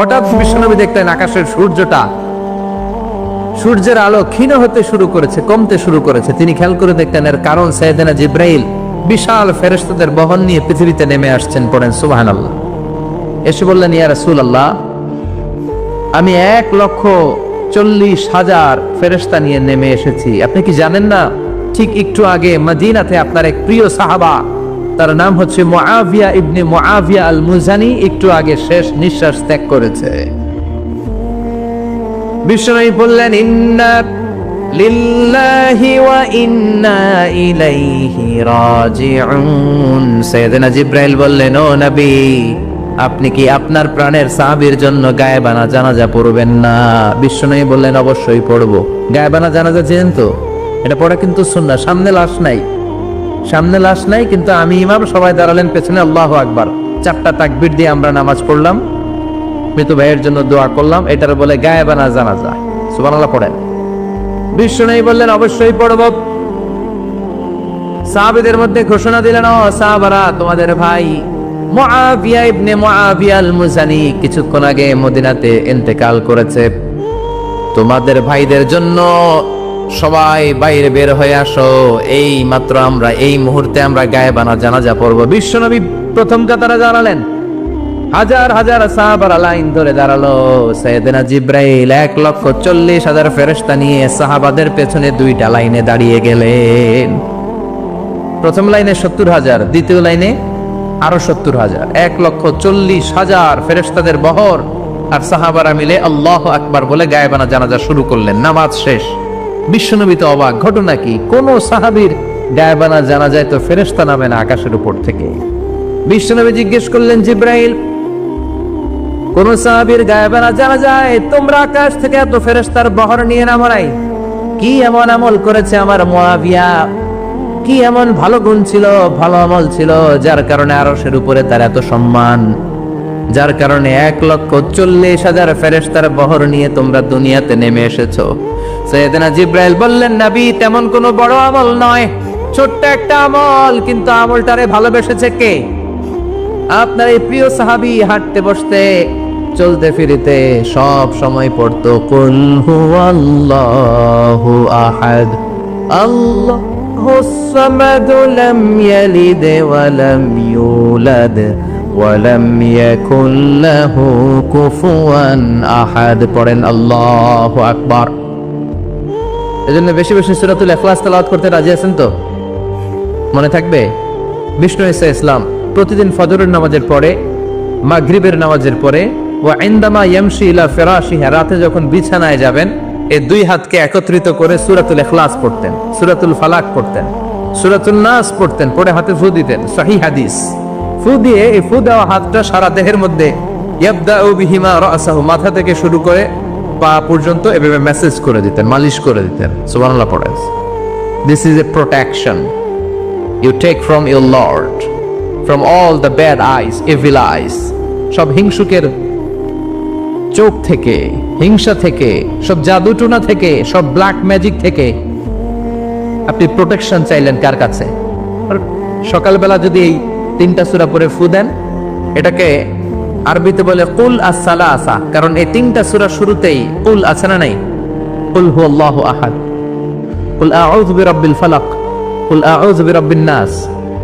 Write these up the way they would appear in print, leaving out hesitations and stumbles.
হঠাৎ বিশ্বনবী দেখলেন আকাশের সূর্যের আলো ক্ষীণ হতে শুরু করেছে, কমতে শুরু করেছে। তিনি খেয়াল করে দেখলেন এর কারণ সাইয়েদনা জিব্রাইল বিশাল ফেরেশতাদের বহন নিয়ে পৃথিবীতে নেমে আসছেন। পড়েন সুবহানাল্লাহ। এসে বললেন, ইয়া রাসূলুল্লাহ, আমি 1,40,000 ফেরেশতা নিয়ে নেমে এসেছি। আপনি কি জানেন না, ঠিক একটু আগে মদিনাতে আপনার এক প্রিয় সাহাবা, তার নাম হচ্ছে মুআবিয়া ইবনে মুআবিয়া আল মুজানি, একটু আগে শেষ নিঃশ্বাস ত্যাগ করেছে। বিশ্বনবী বললেন, ইন্না লিল্লাহি ওয়া ইন্না ইলাইহি রাজিউন। সাইয়েদনা জিব্রাইল বললেন, ও নবী, আপনি কি আপনার প্রাণের সাহাবীর জন্য গায়েবানা জানাজা পড়বেন না? বিশ্বনবী বললেন, অবশ্যই পড়ব। গায়েবানা জানাজা চেনেন তো? এটা পড়া কিন্তু সুন্নাহ। সামনে লাশ নাই, কিন্তু আমি ইমাম, সবাই দাঁড়ালেন পেছনে, আল্লাহু আকবার, 4টা তাকবীর দিয়ে আমরা নামাজ পড়লাম, মৃত ভাইয়ের জন্য দোয়া করলাম, এটার বলে গায়েবানা জানাজা। সুবহানাল্লাহ পড়েন। বিশ্বনবী বললেন, অবশ্যই পড়ব। সাহাবীদের মধ্যে ঘোষণা দিলেন, ও সাহাবারা, তোমাদের ভাই মুআবিয়া ইবনে মুআবিয়া আল মুজানি কিছুক্ষণ আগে মদিনাতে ইন্তেকাল করেছে। তোমাদের ভাইদের জন্য সবাই বাইরে বের হয়ে আসো, এই মাত্র আমরা এই মুহূর্তে আমরা গায়েবানা জানাজা পড়ব। বিশ্বনবী প্রথম কাতারে দাঁড়ালেন, হাজার হাজার সাহাবারা লাইন ধরে দাঁড়ালো। সাইয়েদনা জিব্রাইল 1,40,000 ফেরেশতা নিয়ে সাহাবাদের পেছনে 2টা লাইনে দাঁড়িয়ে গেলেন। প্রথম লাইনে 70,000, দ্বিতীয় লাইনে আরো 70,000, 1,40,000 ফেরেশতাদের বহর। আর সাহাবারা মিলে আল্লাহু আকবার বলে গায়েবানা জানাজা শুরু করলেন। নামাজ শেষ। বিশ্বনবী তো অবাক, ঘটনা কি? কোন সাহাবীর গায়েবানা জানাজায় তো ফেরেশতা নামে না আকাশের উপর থেকে। বিশ্বনবী জিজ্ঞেস করলেন, জিব্রাইল, কোন সাহাবীর গায়েবানা জানাজায় তোমরা আকাশ থেকে এত ফেরেশতার বহর নিয়ে নামো নাই? কি এমন আমল করেছে আমার মুআবিয়া? কি এমন ভালো গুণ ছিল, ভালো আমল ছিল, যার কারণে আরশের উপরে তার এত সম্মান, যার কারণে 1,40,000 ফেরেশতার বহর নিয়ে তোমরা দুনিয়াতে নেমে এসেছো? সাইয়েদনা জিব্রাইল বললেন, নবী, তেমন কোনো বড় আমল নয়, ছোট্ট একটা আমল, কিন্তু আমলটারে ভালোবেসেছে কে? আপনার এই প্রিয় সাহাবী হাঁটতে বসতে চলতে ফিরিতে সব সময় পড়তো, কুল হুয়াল্লাহু আহাদ, আল্লাহুস সামাদ, লাম ইয়ালিদ ওয়া লাম ইউলাদ ওয়া লাম ইয়াকুল লাহু কুফুয়ান আহাদ। পড়েন আল্লাহু আকবার। এজন্য বেশি বেশি সূরাতুল ইখলাস তেলাওয়াত করতে রাজি আছেন তো? মনে থাকবে? বিষ্ণু ঈসা ইসলাম প্রতিদিন ফজরের নামাজের পরে, মাগরিবের নামাজের পরে, ওয়া ইনদামা ইয়ামশি ইলা ফিরাশিহি, রাতে যখন বিছানায় যাবেন, এই 2 হাতকে একত্রিত করে সূরাতুল ইখলাস পড়তেন, সূরাতুল ফালাক পড়তেন, সূরাতুন নাস পড়তেন, পড়ে হাতে ফু দিতেন। সহিহ হাদিস। ফু দিয়ে এই ফু দেওয়া হাতটা সারা দেহের মধ্যে, ইয়াবদাউ বিহিমা রাসাহু, মাথা থেকে শুরু করে পা পর্যন্ত এভাবে মেসেজ করে দিতেন, মালিশ করে দিতেন। সুবহানাল্লাহ পড়েন। This is a protection you take from your Lord, from all the bad eyes, evil eyes, সব হিংসুকের চোখ থেকে, হিংসা থেকে, সব জাদুটুনা থেকে, সব ব্ল্যাক ম্যাজিক থেকে আপনি প্রোটেকশন চাইলেন কার কাছে? সকালবেলা যদি এই 3টা সূরা পড়ে ফু দেন, এটাকে আরবিতে বলে কুল আস-সালাসা, কারণ এই 3টা সূরা শুরুতেই কুল আছে না নাই? কুল হুয়াল্লাহু আহাদ, কুল আউযু বিরাব্বিল ফালাক, কুল আউযু বিরাব্বিন নাস।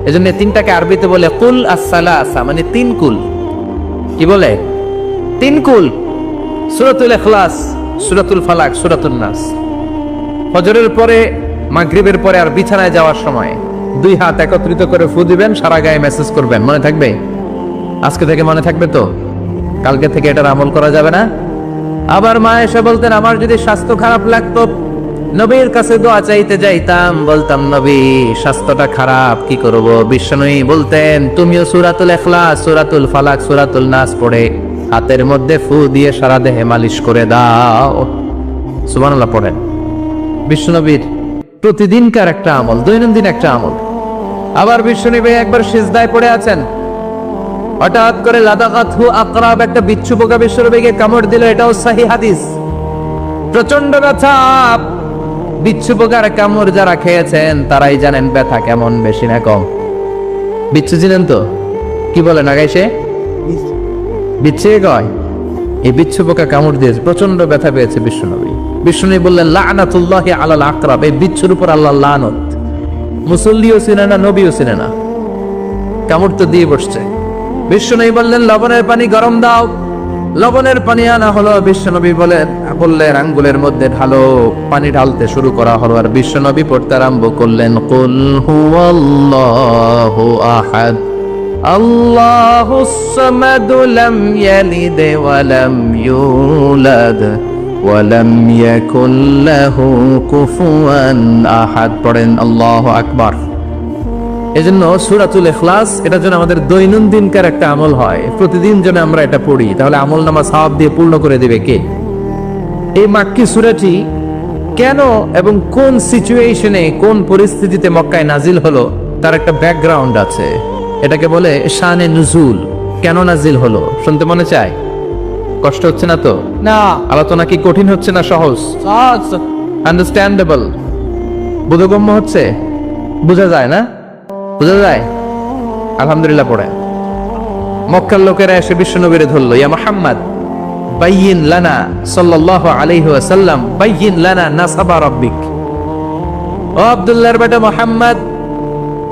এজন্য 3টাকে আরবিতে বলে কুল আস-সালাসা, মানে 3 কুল। কি বলে? 3 কুল। সূরাতুল ইখলাস, সূরাতুল ফালাক, সূরাতুন নাস। ফজরের পরে, মাগরিবের পরে আর বিছানায় যাওয়ার সময় 2 হাত একত্রিত করে ফু দিবেন, সারা গায়ে মেসেজ করবেন। মনে থাকবে? আজকে থেকে মনে থাকবে তো? কালকে থেকে এটার আমল করা যাবে না? আবার মা এসে বলতেন, আমার যদি স্বাস্থ্য খারাপ লাগতো, নবীর কাছে দোয়া চাইতে যাইতাম, বলতাম, নবী, স্বাস্থ্যটা খারাপ, কি করব? বিশ্বনবী বলতেন, তুমিও সূরাতুল ইখলাস, সূরাতুল ফালাক, সূরাতুল নাস পড়ে হাতের মধ্যে ফু দিয়ে সারা দেহে মালিশ করে দাও। সুবহানাল্লাহ পড়েন। বিশ্বনবীর প্রতিদিনকার একটা আমল, দৈনন্দিন একটা আমল। আবার বিশ্বনবী একবার সিজদায় পড়ে আছেন, হঠাৎ করে লাদাগাতহু আকরাব, একটা বিচ্ছু পোকা বিশ্বনবীকে কামড় দিল। এটাও সহিহ হাদিস। প্রচন্ড ব্যথা। বিচ্ছু পোকার কামড় যারা খেয়েছেন তারাই জানেন ব্যথা কেমন, বেশি না কম। বিচ্ছু চিনেন তো? কি বলে না গাইছে? বিচ্ছে কয় এই বিচ্ছু পোকা কামড় দিয়েছে, প্রচন্ড ব্যথা পেয়েছে বিশ্বনবী। বিশ্বনবী বললেন লানাতুল্লাহি আলাল আকরাব, এই বিচ্ছুর উপর আল্লাহর লানত। মুসল্লিও চিনে না, নবীও চিনে না, কামড় তো দিয়ে বসছে। বিশ্বনবী বললেন লবণের পানি গরম দাও। লবণের পানি আনা হলো। বিশ্বনবী বললেন আঙ্গুলের মধ্যে ঢালো। পানি ঢালতে শুরু করা হলো, আর বিশ্বনবী পড়তে আরম্ভ করলেন কুল হুয়াল্লাহু আহাদ আল্লাহুস সামাদ লাম ইয়ালিদ ওয়া লাম ইউলাদ ওয়া লাম ইয়াকুল লাহু কুফুয়ান আহাদ। পড়েন আল্লাহু আকবার। এজন্য সূরাতুল ইখলাস এটার জন্য আমাদের দৈনন্দিনকার একটা আমল হয়, প্রতিদিন যেন আমরা এটা পড়ি, তাহলে আমল নামা সওয়াব দিয়ে পূর্ণ করে দিবে কে? এই মাক্কি সূরাটি কেন এবং কোন সিচুয়েশনে, কোন পরিস্থিতিতে মক্কায় নাজিল হলো তার একটা ব্যাকগ্রাউন্ড আছে। এটাকে বলে শানে নুজুল। কেন নাজিল হলো শুনতে মনে চায়? কষ্ট হচ্ছে না তো? না, আলোচনা কি কঠিন হচ্ছে না সহজ? সহজ। আন্ডারস্ট্যান্ডেবল, বোধগম্য হচ্ছে? বোঝা যায় না? বোঝা যায়? আলহামদুলিল্লাহ পড়ে। মক্কার লোকেরা এসে বিশ্বনবীরে ধরলো, ইয়া মুহাম্মদ বাইয়িন লানা সাল্লাল্লাহু আলাইহি ওয়াসাল্লাম বাইয়িন লানা নাসাবা রাব্বিক। ও আব্দুল্লাহর বেটা মুহাম্মদ,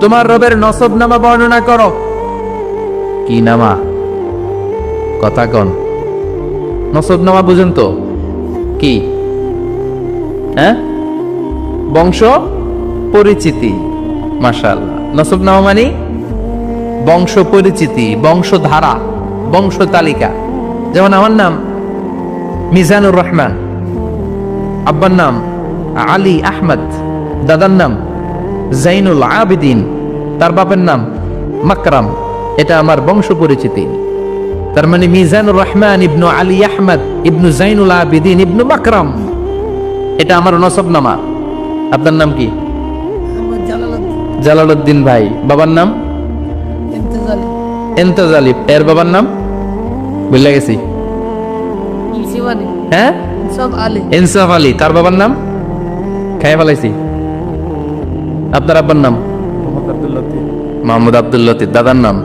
তোমার রবের নসবনামা বর্ণনা করো। কি নামা? কথা কোন? নসবনামা বুঝেন তো কি? হ্যাঁ, বংশ পরিচিতি। মাশাআল্লাহ, নসবনামা মানে বংশ পরিচিতি, বংশধারা, বংশ তালিকা। যেমন আমার নাম মিজানুর রহমান, আব্বার নাম আলী আহমদ, দাদার নাম জাইনুল আবিদিন, তার বাপের নাম মাকরাম। এটা আমার বংশ পরিচিতি। তার মানে মিজানুর রহমান ইবনু আলী আহমদ ইবনু জাইনুল আবিদিন ইবনু মাকরাম, এটা আমার নসবনামা। আপনার নাম কি? জালালউদ্দিন ভাই। বাবার নাম ইন্তেজালি। এর বাবার নাম ভুলে গেছি। হ্যাঁ, ইনসাফ আলী। তার বাবার নাম খাইয়া ফেলাইছি। আপনার আব্বার নাম মাহমুদ আব্দুল লতিফ। দাদার নাম?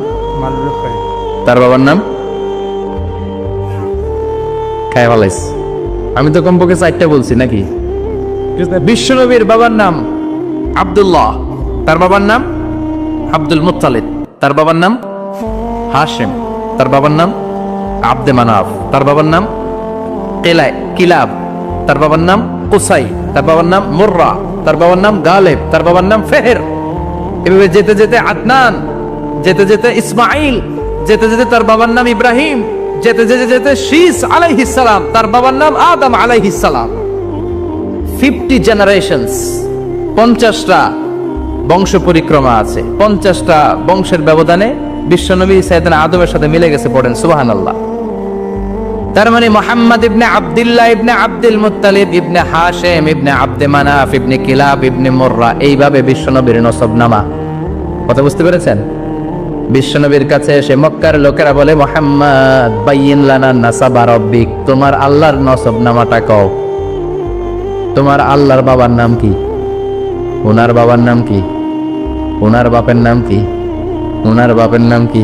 তার বাবার নাম খাইয়া ফেলাইছি। আমি তো কমপক্ষে 4টা বলছি নাকি? বিশ্বনবীর বাবার নাম আব্দুল্লাহ, তার বাবার নাম আব্দুল মুত্তালিব, তার বাবার নাম হাশিম, তার বাবার নাম আব্দে মানাফ, তার বাবার নাম কিলাব, তার বাবার নাম কুসাই, তার বাবার নাম মুররা, তার বাবার নাম গালেব, তার বাবার নাম ফেহের। এভাবে যেতে যেতে আদনান, যেতে যেতে ইসমাইল, যেতে যেতে তার বাবার নাম ইব্রাহিম, যেতে যেতে যেতে শীস আলাইহিস সালাম, তার বাবার নাম আদম আলাইহিস সালাম। 50 জেনারেশনস, 50টা বংশ পরিক্রমা আছে। 50টা বংশের ব্যবধানে বিশ্বনবী সাইয়েদনা আদমের সাথে মিলে গেছে। পড়েন সুবহানাল্লাহ। তার মানে মুহাম্মদ ইবনে আব্দুল্লাহ ইবনে আব্দুল মুত্তালিব ইবনে হাশিম ইবনে আব্দে মানাফ ইবনে কিলাব ইবনে মুররা, এইভাবে বিশ্বনবীর নসবনামা। কথা বুঝতে পেরেছেন? বিশ্বনবীর কাছে এসে মক্কার লোকেরা বলে, মুহাম্মদ বাইয়িন লানা নাসাবা রাব্বিক, তোমার আল্লাহর নসবনামাটা কও। তোমার আল্লাহর বাবার নাম কি? ওনার বাবার নাম কি? ওনার বাপের নাম কি? ওনার বাপের নাম কি?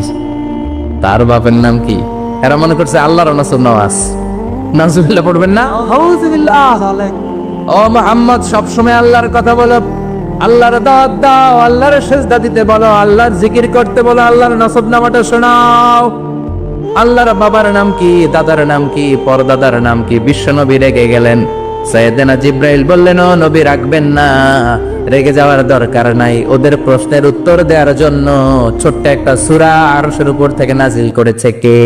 তার বাপের নাম কি? এরা মনে করছে আল্লাহর নসবনামা আছে। নাউজুবিল্লাহ পড়বেন না? ও মুহাম্মদ, সবসময় আল্লাহর কথা বলো, আল্লাহর দাওয়াত দাও, আল্লাহর সিজদা দিতে বলো, আল্লাহর জিকির করতে বলো, আল্লাহর নসবনামাটা শোনাও। আল্লাহর বাবার নাম কি? দাদার নাম কি? পরদাদার নাম কি? বিশ্বনবী রেগে গেলেন। সাইয়েদনা জিব্রাইল বললেন, ও নবী রাখবেন না, রেগে যাওয়ার দরকার নাই। ওদের প্রশ্নের উত্তর দেওয়ার জন্য ছোট্ট একটা সূরা আরশের উপর থেকে নাজিল করেছে কে?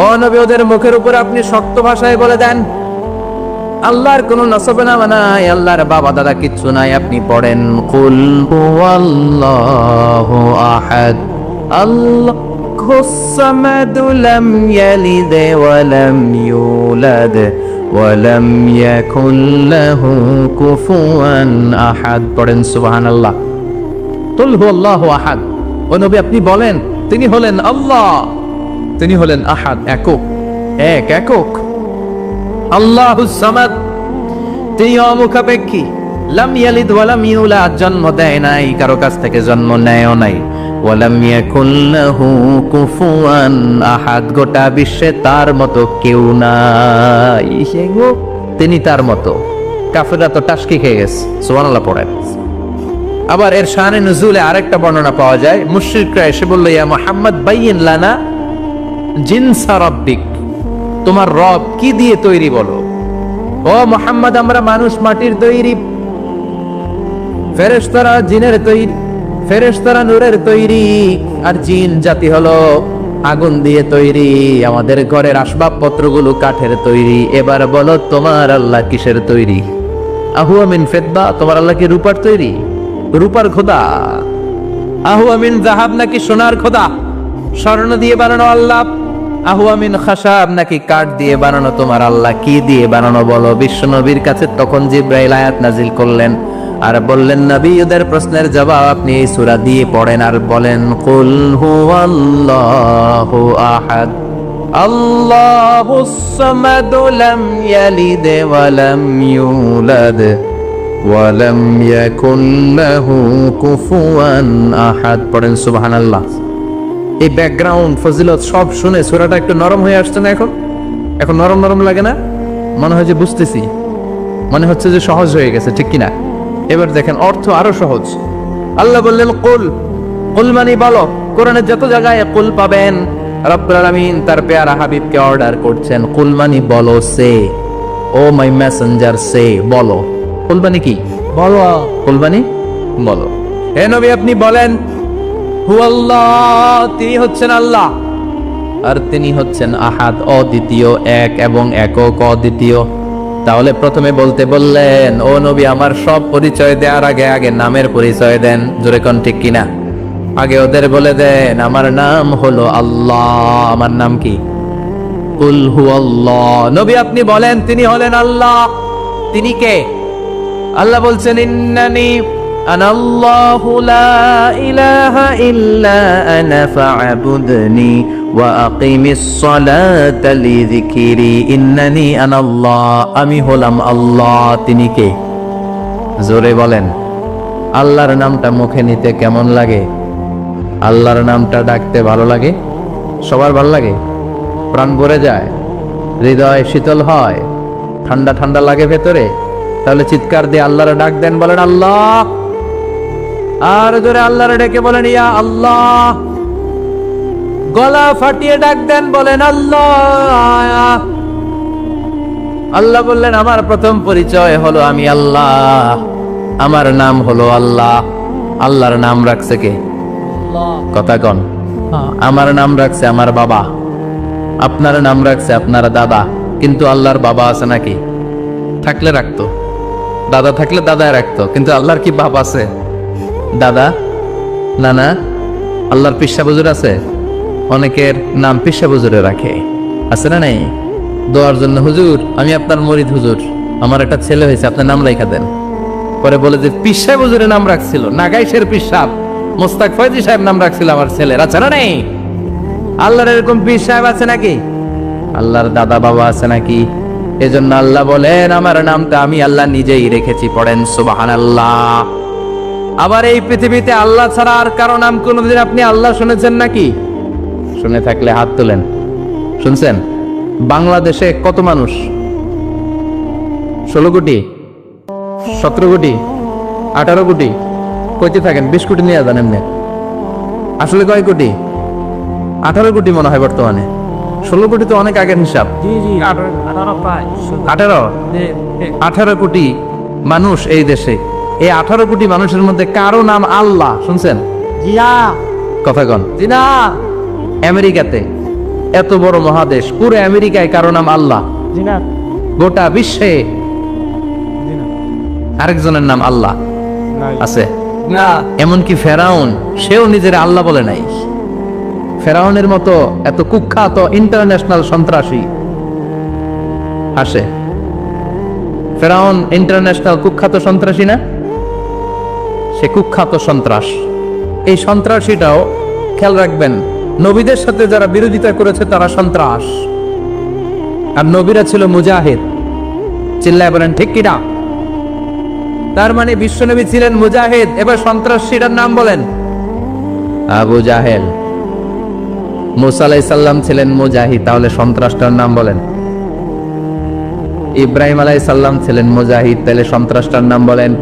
ও নবী, ওদের মুখের উপর আপনি শক্ত ভাষায় বলে দেন আল্লাহর কোন নসবনামা নাই, আল্লাহর বাবা দাদা কিচ্ছু নাই। আপনি পড়েন কুল হুয়াল্লাহু আহাদ আল্লাহুস সামাদ লাম ইয়ালিদ ওয়া লাম ইউলাদ ওয়া লাম ইয়াকুল লাহু কুফুয়ান আহাদ। পড়েন সুবহানাল্লাহ। কুল হুয়াল্লাহু আহাদ। ও নবী, আপনি বলেন তিনি হলেন আল্লাহ, তিনি হলেন আহাদ, একক, এক একক। আল্লাহুস সামাদ, তিনি অমুখাপেক্ষী। লাম ইয়ালিদ ওয়া লাম ইউলাদ, জন্ম দেয় নাই, কারো কাছ থেকে জন্ম নেয়ও নাই। ওয়ালাম ইয়াকুল লাহু কুফুয়ান আহাদ, গোটা বিশ্বে তার মতো কেউ নাই, তিনি তার মতো। কাফেররা তো টাসকি খেয়ে গেছে, সুবহানাল্লাহ পড়েন। আবার এর শানে নুজুলে আরেকটা বর্ণনা পাওয়া যায়, মুশরিকরা এসে বলল, ইয়া মুহাম্মদ বাইয়িন লানা জিনসা রাব্বিক, তোমার রব কি দিয়ে তৈরি বলো। ও মুহাম্মদ, আমরা মানুষ মাটির তৈরি, ফেরেশতারা জিনের তৈরি, ফেরেশতারা নূরের তৈরি, আর জিন জাতি হলো আগুন দিয়ে তৈরি, আমাদের ঘরের আসবাবপত্রগুলো কাঠের তৈরি। এবার বলো তোমার আল্লাহ কিসের তৈরি? আহুয়া মিন ফিদ্দা, তোমার আল্লাহ কি রূপার তৈরি? রূপার খোদা? আহুয়া মিন যাহাব, নাকি সোনার খোদা, স্বর্ণ দিয়ে বানানো আল্লাহ? আহুয়া মিন খাশাব, নাকি কাঠ দিয়ে বানানো তোমার আল্লাহ? কি দিয়ে বানানো বলো? বিশ্ব নবীর কাছে তখন জিব্রাইল আয়াত নাজিল করলেন আর বললেন, নবী, ওদের প্রশ্নের জবাব আপনি এই সূরা দিয়ে পড়েন আর বলেন, কুল হুয়াল্লাহু আহাদ আল্লাহুস সামাদ লাম ইয়ালিদ ওয়া লাম ইউলাদ ওয়া লাম ইয়াকুল লাহু কুফুয়ান আহাদ। পড়েন সুবহানাল্লাহ। এই ব্যাকগ্রাউন্ড ফজিলত সব শুনে সূরাটা একটু নরম হয়ে আসছে না? এখন নরম নরম লাগে না? মনে হয় যে বুঝতেছি, মনে হচ্ছে যে সহজ হয়ে গেছে, ঠিক কিনা? এবার দেখেন অর্থ আরো সহজ। আল্লাহ বললেন কুল, কুল মানে বলো। কোরআনের যত জায়গায় কুল পাবেন, রব্বুল আলামিন তার পেয়ারা হাবিবকে অর্ডার করছেন, কুল মানে বলো, সে, ও মাই মেসেঞ্জার সে, বলো। কুল মানে কি? বলো। কুল মানে বলো। হে নবী, আপনি বলেন, হুয়াল্লাহ, তিনি হচ্ছেন আল্লাহ, আর তিনি হচ্ছেন আহাদ, অদ্বিতীয়, এক এবং একক, অদ্বিতীয়। তাহলে প্রথমে বলতে বললেন, ও নবী, আমার সব পরিচয় দেওয়ার আগে আগে নামের পরিচয় দেন। জোরে কোন ঠিক কিনা? আগে ওদের বলে দেন, আমার নাম হলো আল্লাহ। আমার নাম কি? কুল হুয়াল্লাহ। নবী, আপনি বলেন, তিনি হলেন আল্লাহ। তিনি কে? আল্লাহ বলছেন, ইন্নানি আনাল্লাহু লা ইলাহা ইল্লা আনা ফা'বুদনি ওয়া আকিমিস সালাতা লিযিকরি। ইন্নানি আনাল্লাহ, আমি হলাম আল্লাহ। তিনি কে? জোরে বলেন। আল্লাহর নামটা মুখে নিতে কেমন লাগে? আল্লাহর নামটা ডাকতে ভালো লাগে? সবার ভালো লাগে? প্রাণ ভরে যায়, হৃদয় শীতল হয়, ঠান্ডা ঠান্ডা লাগে ভেতরে? তাহলে চিৎকার দিয়ে আল্লাহর ডাক দেন, বলেন আল্লাহ। আর জোরে আল্লাহর ডেকে বলেন, ইয়া আল্লাহ। গলা ফাটিয়ে ডাক দেন, বলেন আল্লাহ। আল্লাহ বললেন, আমার প্রথম পরিচয় হলো আমি আল্লাহ, আমার নাম হলো আল্লাহ। আল্লাহর নাম রাখছে কে? কথা কন। আমার নাম রাখছে আমার বাবা, আপনার নাম রাখছে আপনার দাদা। কিন্তু আল্লাহর বাবা আছে নাকি? থাকলে রাখতো, দাদা থাকলে দাদায় রাখতো। কিন্তু আল্লাহর কি বাপ আছে? দাদা, নানা? আল্লাহর পিসা বুজুর আছে? অনেকের নাম পিসা বুজুরে রাখে, আছে না নেই? দোয়ার জন্য, হুজুর আমি আপনার মরিদ, হুজুর আমার একটা ছেলে হয়েছে, আপনার নাম লেখা দেন। পরে বলে যে পিসা বুজুরের নাম রাখছিল, নাগাইশের পিসাব মোস্তাক ফয়জি সাহেব নাম রাখছিল আমার ছেলের, আছে না নেই? আল্লাহর এরকম পীর সাহেব আছে নাকি? আল্লাহর দাদা বাবা আছে নাকি? এজন্য আল্লাহ বলেন, আমার নামটা আমি আল্লাহ নিজেই রেখেছি। পড়েন সুবহানাল্লাহ। আবার এই পৃথিবীতে আল্লাহ ছাড়া আর কারো নাম কোনদিন আপনি আল্লাহ শুনেছেন নাকি? শুনে থাকলে হাত তোলেন। শুনছেন? বাংলাদেশে কত মানুষ? 16 কোটি, 17 কোটি, 18 কোটি? কইতে থাকেন, 20 কোটি নিয়ে যান এমনি। আসলে কয় কোটি? 18 কোটি মনে হয় বর্তমানে। 16 কোটি তো অনেক আগের হিসাব। 18 কোটি মানুষ এই দেশে। এই 18 কোটি মানুষের মধ্যে কারো নাম আল্লাহ শুনছেন? কথা কন। আমেরিকাতে, এত বড় মহাদেশ, পুরো আমেরিকায় কারো নাম আল্লাহ? গোটা বিশ্বে আরেকজনের নাম আল্লাহ আছে? এমনকি ফেরাউন, সেও নিজের আল্লাহ বলে নাই। ফেরাউনের মতো এত কুখ্যাত ইন্টারন্যাশনাল সন্ত্রাসী আসে। ফেরাউন ইন্টারন্যাশনাল কুখ্যাত সন্ত্রাসী না? সে কুখ্যাত সন্ত্রাস। এই সন্ত্রাসীটাও খেয়াল রাখবেন, নবীদের সাথে যারা বিরোধিতা করেছে তারা সন্ত্রাস, আর নবীরা ছিল মুজাহিদ। চিল্লায় বলেন ঠিক কিনা? তার মানে বিশ্বনবী ছিলেন মুজাহিদ। এবার সন্ত্রাসীটার নাম বলেন। আবু জাহেল। মুসা আলাইহিস সালাম ছিলেন মুজাহিদ, তাহলে সন্ত্রাসটার নাম বলেন। ইব্রাহিম আলাইহিস সালাম ছিলেন মুজাহিদ, তাহলে সন্ত্রাসটার নাম বলেন।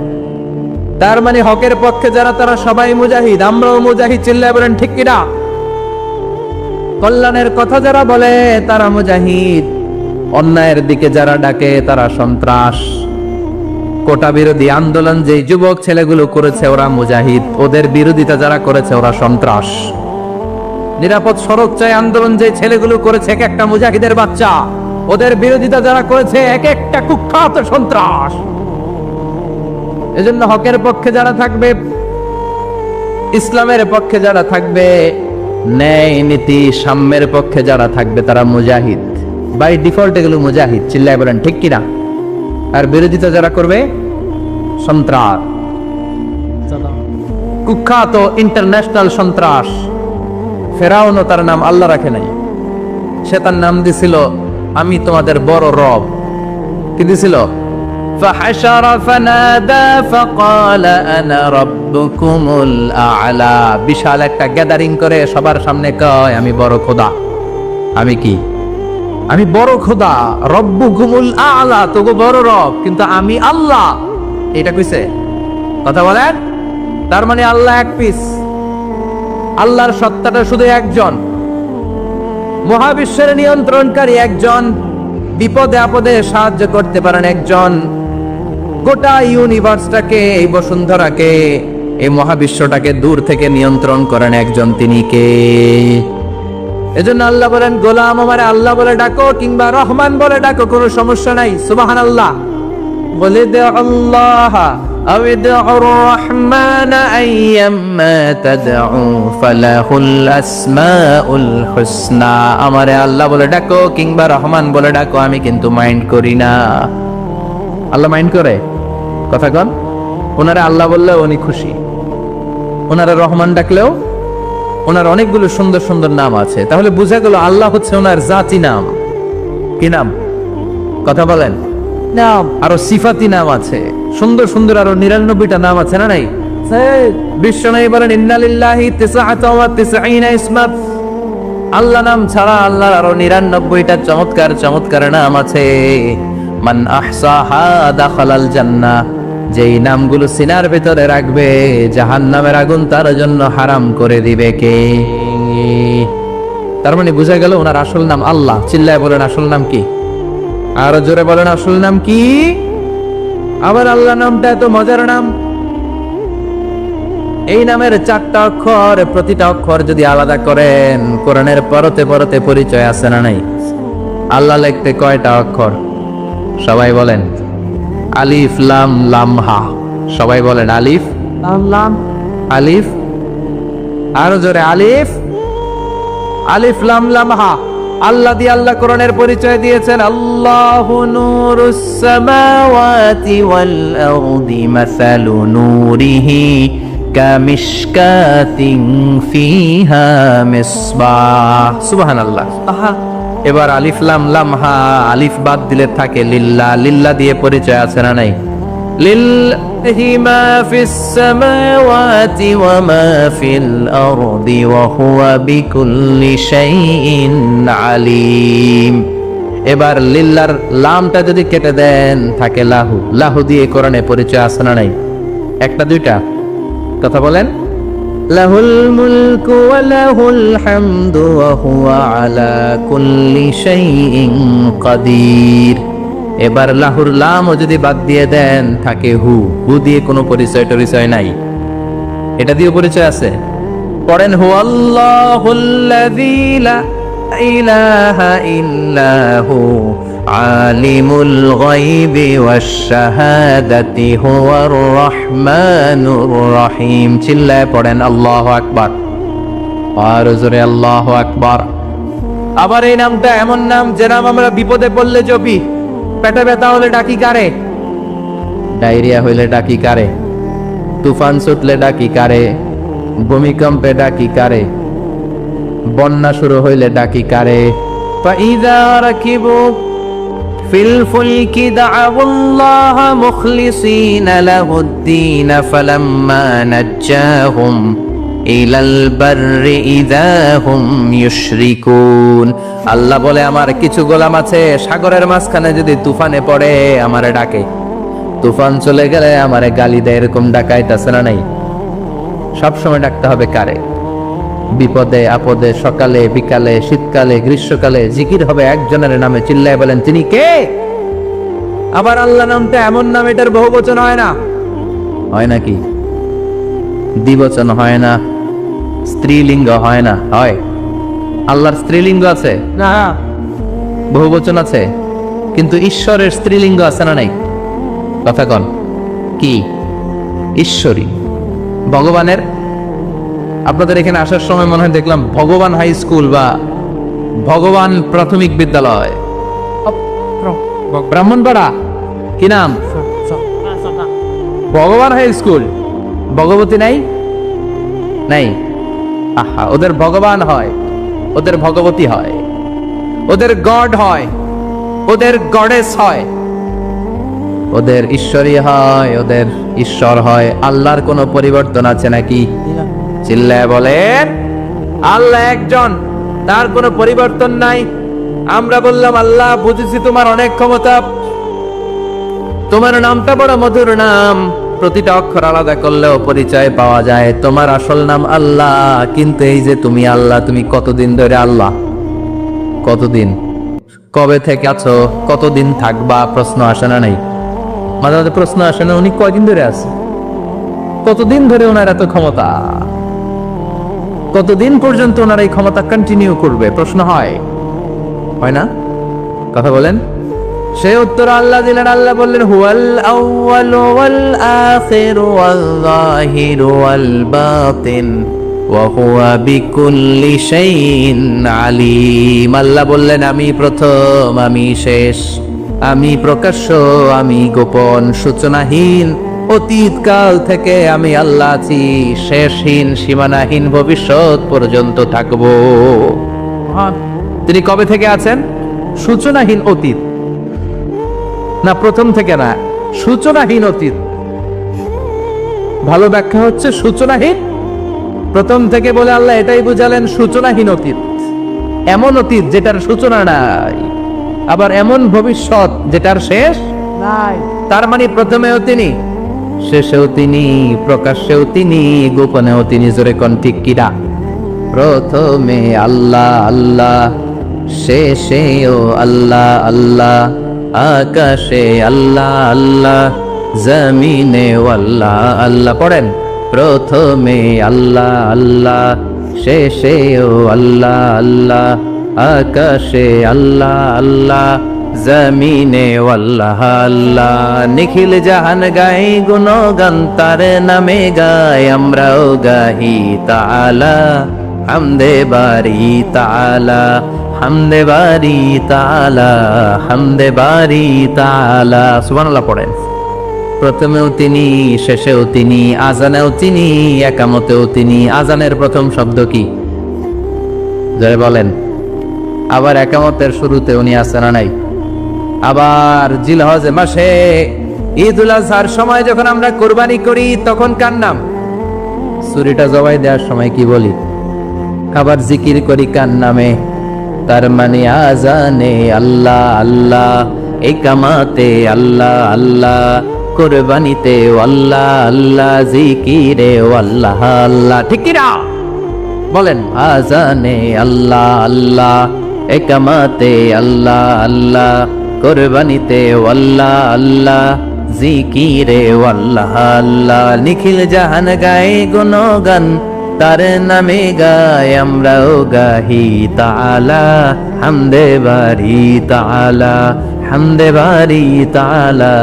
তার মানে হকের পক্ষে যারা তারা সবাই মুজাহিদ, আমরাও মুজাহিদ, চিল্লায় বলেন ঠিক কিনা? কল্যাণের কথা যারা বলে তারা মুজাহিদ, অন্যায়ের দিকে যারা ডাকে তারা সন্ত্রাস। কোটা বিরোধী আন্দোলন যে যুবক ছেলেগুলো করেছে ওরা মুজাহিদ, ওদের বিরোধিতা যারা করেছে ওরা সন্ত্রাস। নিরাপদ সড়ক চাই আন্দোলন যে ছেলেগুলো করেছে এক একটা মুজাহিদের বাচ্চা, ওদের বিরোধিতা যারা করেছে এক একটা কুখ্যাত সন্ত্রাস। এজন্য হকের পক্ষে যারা থাকবে, ইসলামের পক্ষে যারা থাকবে, ন্যায় নীতি সাম্যের পক্ষে যারা থাকবে তারা মুজাহিদ, বাই ডিফল্ট এগুলো মুজাহিদ, চিল্লায় বলেন ঠিক কিনা? আর বিরোধিতা যারা করবে সন্ত্রাস, কুখ্যাত ইন্টারন্যাশনাল সন্ত্রাস। ফেরাউনও তার নাম আল্লাহ রাখে নাই, সে তার নাম দিছিল আমি তোমাদের বড় রব। কি দিছিল? فحشر فنادى فقال انا ربكم الاعلى। বিশাল একটা গ্যাদারিং করে সবার সামনে কয় আমি বড় খোদা। আমি কি? আমি বড় খোদা, রব্বুকুমুল আ'লা, তোগো বড় রব, কিন্তু আমি আল্লাহ। এটা কইছে? কথা বলেন। তার মানে আল্লাহ এক পিস, আল্লাহর সত্তাটা শুধু একজন, মহাবিশ্বের নিয়ন্ত্রণকারী একজন, বিপদে আপদে সাহায্য করতে পারেন একজন, গোটা ইউনিভার্সটাকে, এই বসুন্ধরাকে, এই মহাবিশ্বটাকে দূর থেকে নিয়ন্ত্রণ করেন একজন, তিনি কে? এজন্য আল্লাহ বলেন গোলাম আমারে আল্লাহ বলে ডাকো কিংবা রহমান বলে ডাকো, কোনো সমস্যা নাই। সুবহানাল্লাহ। বলে দে আল্লাহ আও ইদউর রহমান আইয়াম্মা তাদউ ফালাহুল আসমাউল হুসনা। আমারে আল্লাহ বলে ডাকো কিংবা রহমান বলে ডাকো, আমি কিন্তু মাইন্ড করি না। আল্লাহ মাইন্ড করে? কথা কন। ওনারে আল্লাহ বললেও উনি খুশি, ওনারে রহমান ডাকলেও। ওনার অনেকগুলো সুন্দর সুন্দর নাম আছে, তাহলে বুঝা গেল আল্লাহ হচ্ছে ওনার জাতি নাম। কি নাম? কথা বলেন। নাম আরো সিফাতি নাম আছে, সুন্দর সুন্দর আরো 99টা নাম আছে না নাই? বিশ্বনবী বলেন ইন্নালিল্লাহি 99 ইসমা। আল্লাহ নাম ছাড়া আল্লাহর আরো 99টা চমৎকার চমৎকার নাম আছে। মান আহসাহা দাখালাল জান্নাহ। যেই নামগুলো সিনার ভিতরে রাখবে জাহান্নামের আগুন তার জন্য হারাম করে দিবে কে? তার মানে বুঝা গেল ওনার আসল নাম আল্লাহ। চিল্লায় বলেন আসল নাম কি? আরো জোরে বলেন আসল নাম কি? আবার আল্লাহ নামটা এত মজার নাম, এই নামের 4টা অক্ষর, প্রতিটা অক্ষর যদি আলাদা করেন কোরআনের পরতে পরতে পরিচয় আছে না নাই? আল্লাহ লিখতে কয়টা অক্ষর? সবাই বলেন। আলিফ লাম লাম হা। সবাই বলেন আলিফ লাম লাম, আলিফ। আরো জোরে আলিফ, আলিফ লাম লাম হা। আল্লাহ দিয়ে আল্লাহ কোরআনের পরিচয় দিয়েছেন আল্লাহু নূরুস সামাওয়াতি ওয়াল আরদি মাসালু নূরিহি কামিশকাতিন ফিহা মিসবাহ। সুবহানাল্লাহ। এবার আলিফ লাম লাম হা, আলিফ বাদ দিলে থাকে লিল্লাহ। লিল্লাহ দিয়ে পরিচয় আছে না নাই? লিল্লাহি মা ফিস সামাওয়াতি ওয়া মা ফিল আরদি ওয়া হুয়া বিকুল্লি শাইইন আলিম। এবার লিল্লাহর লামটা যদি কেটে দেন থাকে লাহু। লাহু দিয়ে কোরআনে পরিচয় আছে না নাই? একটা দুইটা? কথা বলেন। লাহুল মুলকু ওয়া লাহুল হামদু ওয়া হুয়া আলা কুল্লি শাইইন কাদির। এবার লাহুর লামও যদি বাদ দিয়ে দেন থাকে হু। হু দিয়ে কোনো পরিচয় টরিচয় নাই, এটা দিয়ে পরিচয় আছে। পড়েন হুয়াল্লাহুল্লাযী লা ইলাহা ইল্লা হু আলিমুল গায়বি ওয়াশ শাহাদাতি হুয়ার রহমানুর রহিম। চিল্লায় পড়েন আল্লাহু আকবার। আর জোরে আল্লাহু আকবার। আবার এই নামটা এমন নাম যে নাম আমরা বিপদে পড়লে জপি। পেটে ব্যথা হলে ডাকি কারে? ডায়রিয়া হইলে ডাকি কারে? তুফান ছুটলে ডাকি কারে? ভূমিকম্পে ডাকি কারে? বন্যা শুরু হইলে ডাকি কারে? ফাইযা রাকিবু ফিল ফুলকি দা'উল্লাহ মুখলিসিনা লাহুদ্দীন ফালাম্মা নাজ্জাহুম ইলাল বাররি ইযা হুম ইউশরিকুন। আল্লাহ বলে আমার কিছু গোলাম আছে সাগরের মাঝখানে যদি তুফানে পড়ে আমারে ডাকে, তুফান চলে গেলে আমারে গালি দেয়, এরকম ডাকাইতাছে না নাই? সবসময় ডাকতে হবে কারে? বিপদে আপদে, সকালে বিকালে, শীতকালে গ্রীষ্মকালে জিকির হবে একজনের নামে, চিল্লায় বলেন তিনি কে? আবার আল্লাহ নামটা এমন নাম এটার বহুবচন হয় না, হয় নাকি? দ্বিবচন হয় না, স্ত্রীলিঙ্গ হয় না, হয়? আল্লাহর স্ত্রীলিঙ্গ আছে না? বহুবচন আছে, কিন্তু ঈশ্বরের স্ত্রীলিঙ্গ আছে না নাই? কথা কন কি? ঈশ্বরী। ভগবানের, আপনাদের এখানে আসার সময় মনে হয় দেখলাম ভগবান হাই স্কুল বা ভগবান প্রাথমিক বিদ্যালয়, ব্রাহ্মণপাড়া, কি নাম? ভগবান হাই স্কুল। ভগবতী নাই? নাই। আহা, ওদের ভগবান হয়, ওদের ভগবতী হয়, ওদের গড হয়, ওদের গডেস হয়, ওদের ঈশ্বরী হয়, ওদের ঈশ্বর হয়। আল্লাহর কোনো পরিবর্তন আছে নাকি? চিল্লায় বলেন আল্লাহ একজন, তার কোনো পরিবর্তন নাই। আমরা বললাম আল্লাহ বুঝেছি তোমার অনেক ক্ষমতা, তোমার নামটা বড় মধুর নাম, প্রতিটা অক্ষর আলাদা করলেও পরিচয় পাওয়া যায়। তোমার আসল নাম আল্লাহ, কিন্তু এই যে তুমি আল্লাহ, তুমি কতদিন ধরে আল্লাহ? কতদিন? কবে থেকে আছো? কতদিন থাকবা? প্রশ্ন আসে না নাই? মাঝে মাঝে প্রশ্ন আসে না উনি কয়দিন ধরে আছে? কতদিন ধরে ওনার এত ক্ষমতা? কতদিন পর্যন্ত ওনার এই ক্ষমতা কন্টিনিউ করবে? প্রশ্ন হয়, হয় না? কথা বলেন। সে উত্তর আল্লাহ দিলেন। আল্লাহ বললেন হুয়াল আউয়ালু ওয়াল আখিরু ওয়াল যাহিরু ওয়াল বাতিন ওয়া হুয়া বিকুল্লি শাইইন আলিম। আল্লাহ বললেন আমি প্রথম, আমি শেষ, আমি প্রকাশ্য, আমি গোপন, সূচনাহীন, অতীত কাল থেকে আমি আল্লাহ আছি, শেষহীন সীমানাহীন ভবিষ্যৎ পর্যন্ত থাকবো। তিনি কবে থেকে আছেন? সূচনাহীন অতীত না, প্রথম থেকে না, সূচনাহীন অতীত। ভালো ব্যাখ্যা হচ্ছে সূচনাহীন। প্রথম থেকে বলে আল্লাহ এটাই বুঝালেন সূচনাহীন অতীত, এমন অতীত যেটার সূচনা নাই, আবার এমন ভবিষ্যৎ যেটার শেষ নাই। তার মানে প্রথমেও তিনি, শেষেও তিনি, প্রকাশ্যেও তিনি, গোপনেও তিনি। জোরে কোন ঠিক কিনা? প্রথমে আল্লাহ আল্লাহ, শেষেও আল্লাহ আল্লাহ, আকাশে আল্লাহ আল্লাহ, জমিনে আল্লাহ আল্লাহ। পড়েন প্রথমে আল্লাহ আল্লাহ, শেষেও আল্লাহ আল্লাহ, আকাশে আল্লাহ আল্লাহ, জমিনে আল্লাহ আল্লাহ। নিখিল জাহান গাই গুণগান তার নামে গাই, আমরাও গাহি তাআলা হামদে বারি তাআলা, হামদে বারি তাআলা, হামদে বারি তাআলা। সুবহানাল্লাহ পড়েন। প্রথমেও তিনি, শেষেও তিনি, আজানেও তিনি, একামতেও তিনি। আজানের প্রথম শব্দ কি? জয় বলেন। আবার একামতের শুরুতে উনি আছেন না নাই? আবার জিলহজ মাসে ঈদুল আজহার সময় যখন আমরা কুরবানি করি তখন কার নাম? ছুরিটা জবাই দেওয়ার সময় কি বলি? আবার জিকির করি কার নামে? তার মানে আজানে আল্লাহ আল্লাহ, একামাতে আল্লাহ আল্লাহ, কুরবানিতে আল্লাহ আল্লাহ, জিকিরে আল্লাহ আল্লাহ। ঠিক কি না? বলেন আজানে আল্লাহ আল্লাহ, একামাতে আল্লাহ আল্লাহ, কুরবানিতে আল্লাহ আল্লাহ, জিকিরে আল্লাহ আল্লাহ। নিখিল জাহান গায়ে গুণগান তার নামে গায়, আমরাও গাহি তাআলা হামদে বারি তাআলা, হামদে বারি তাআলা,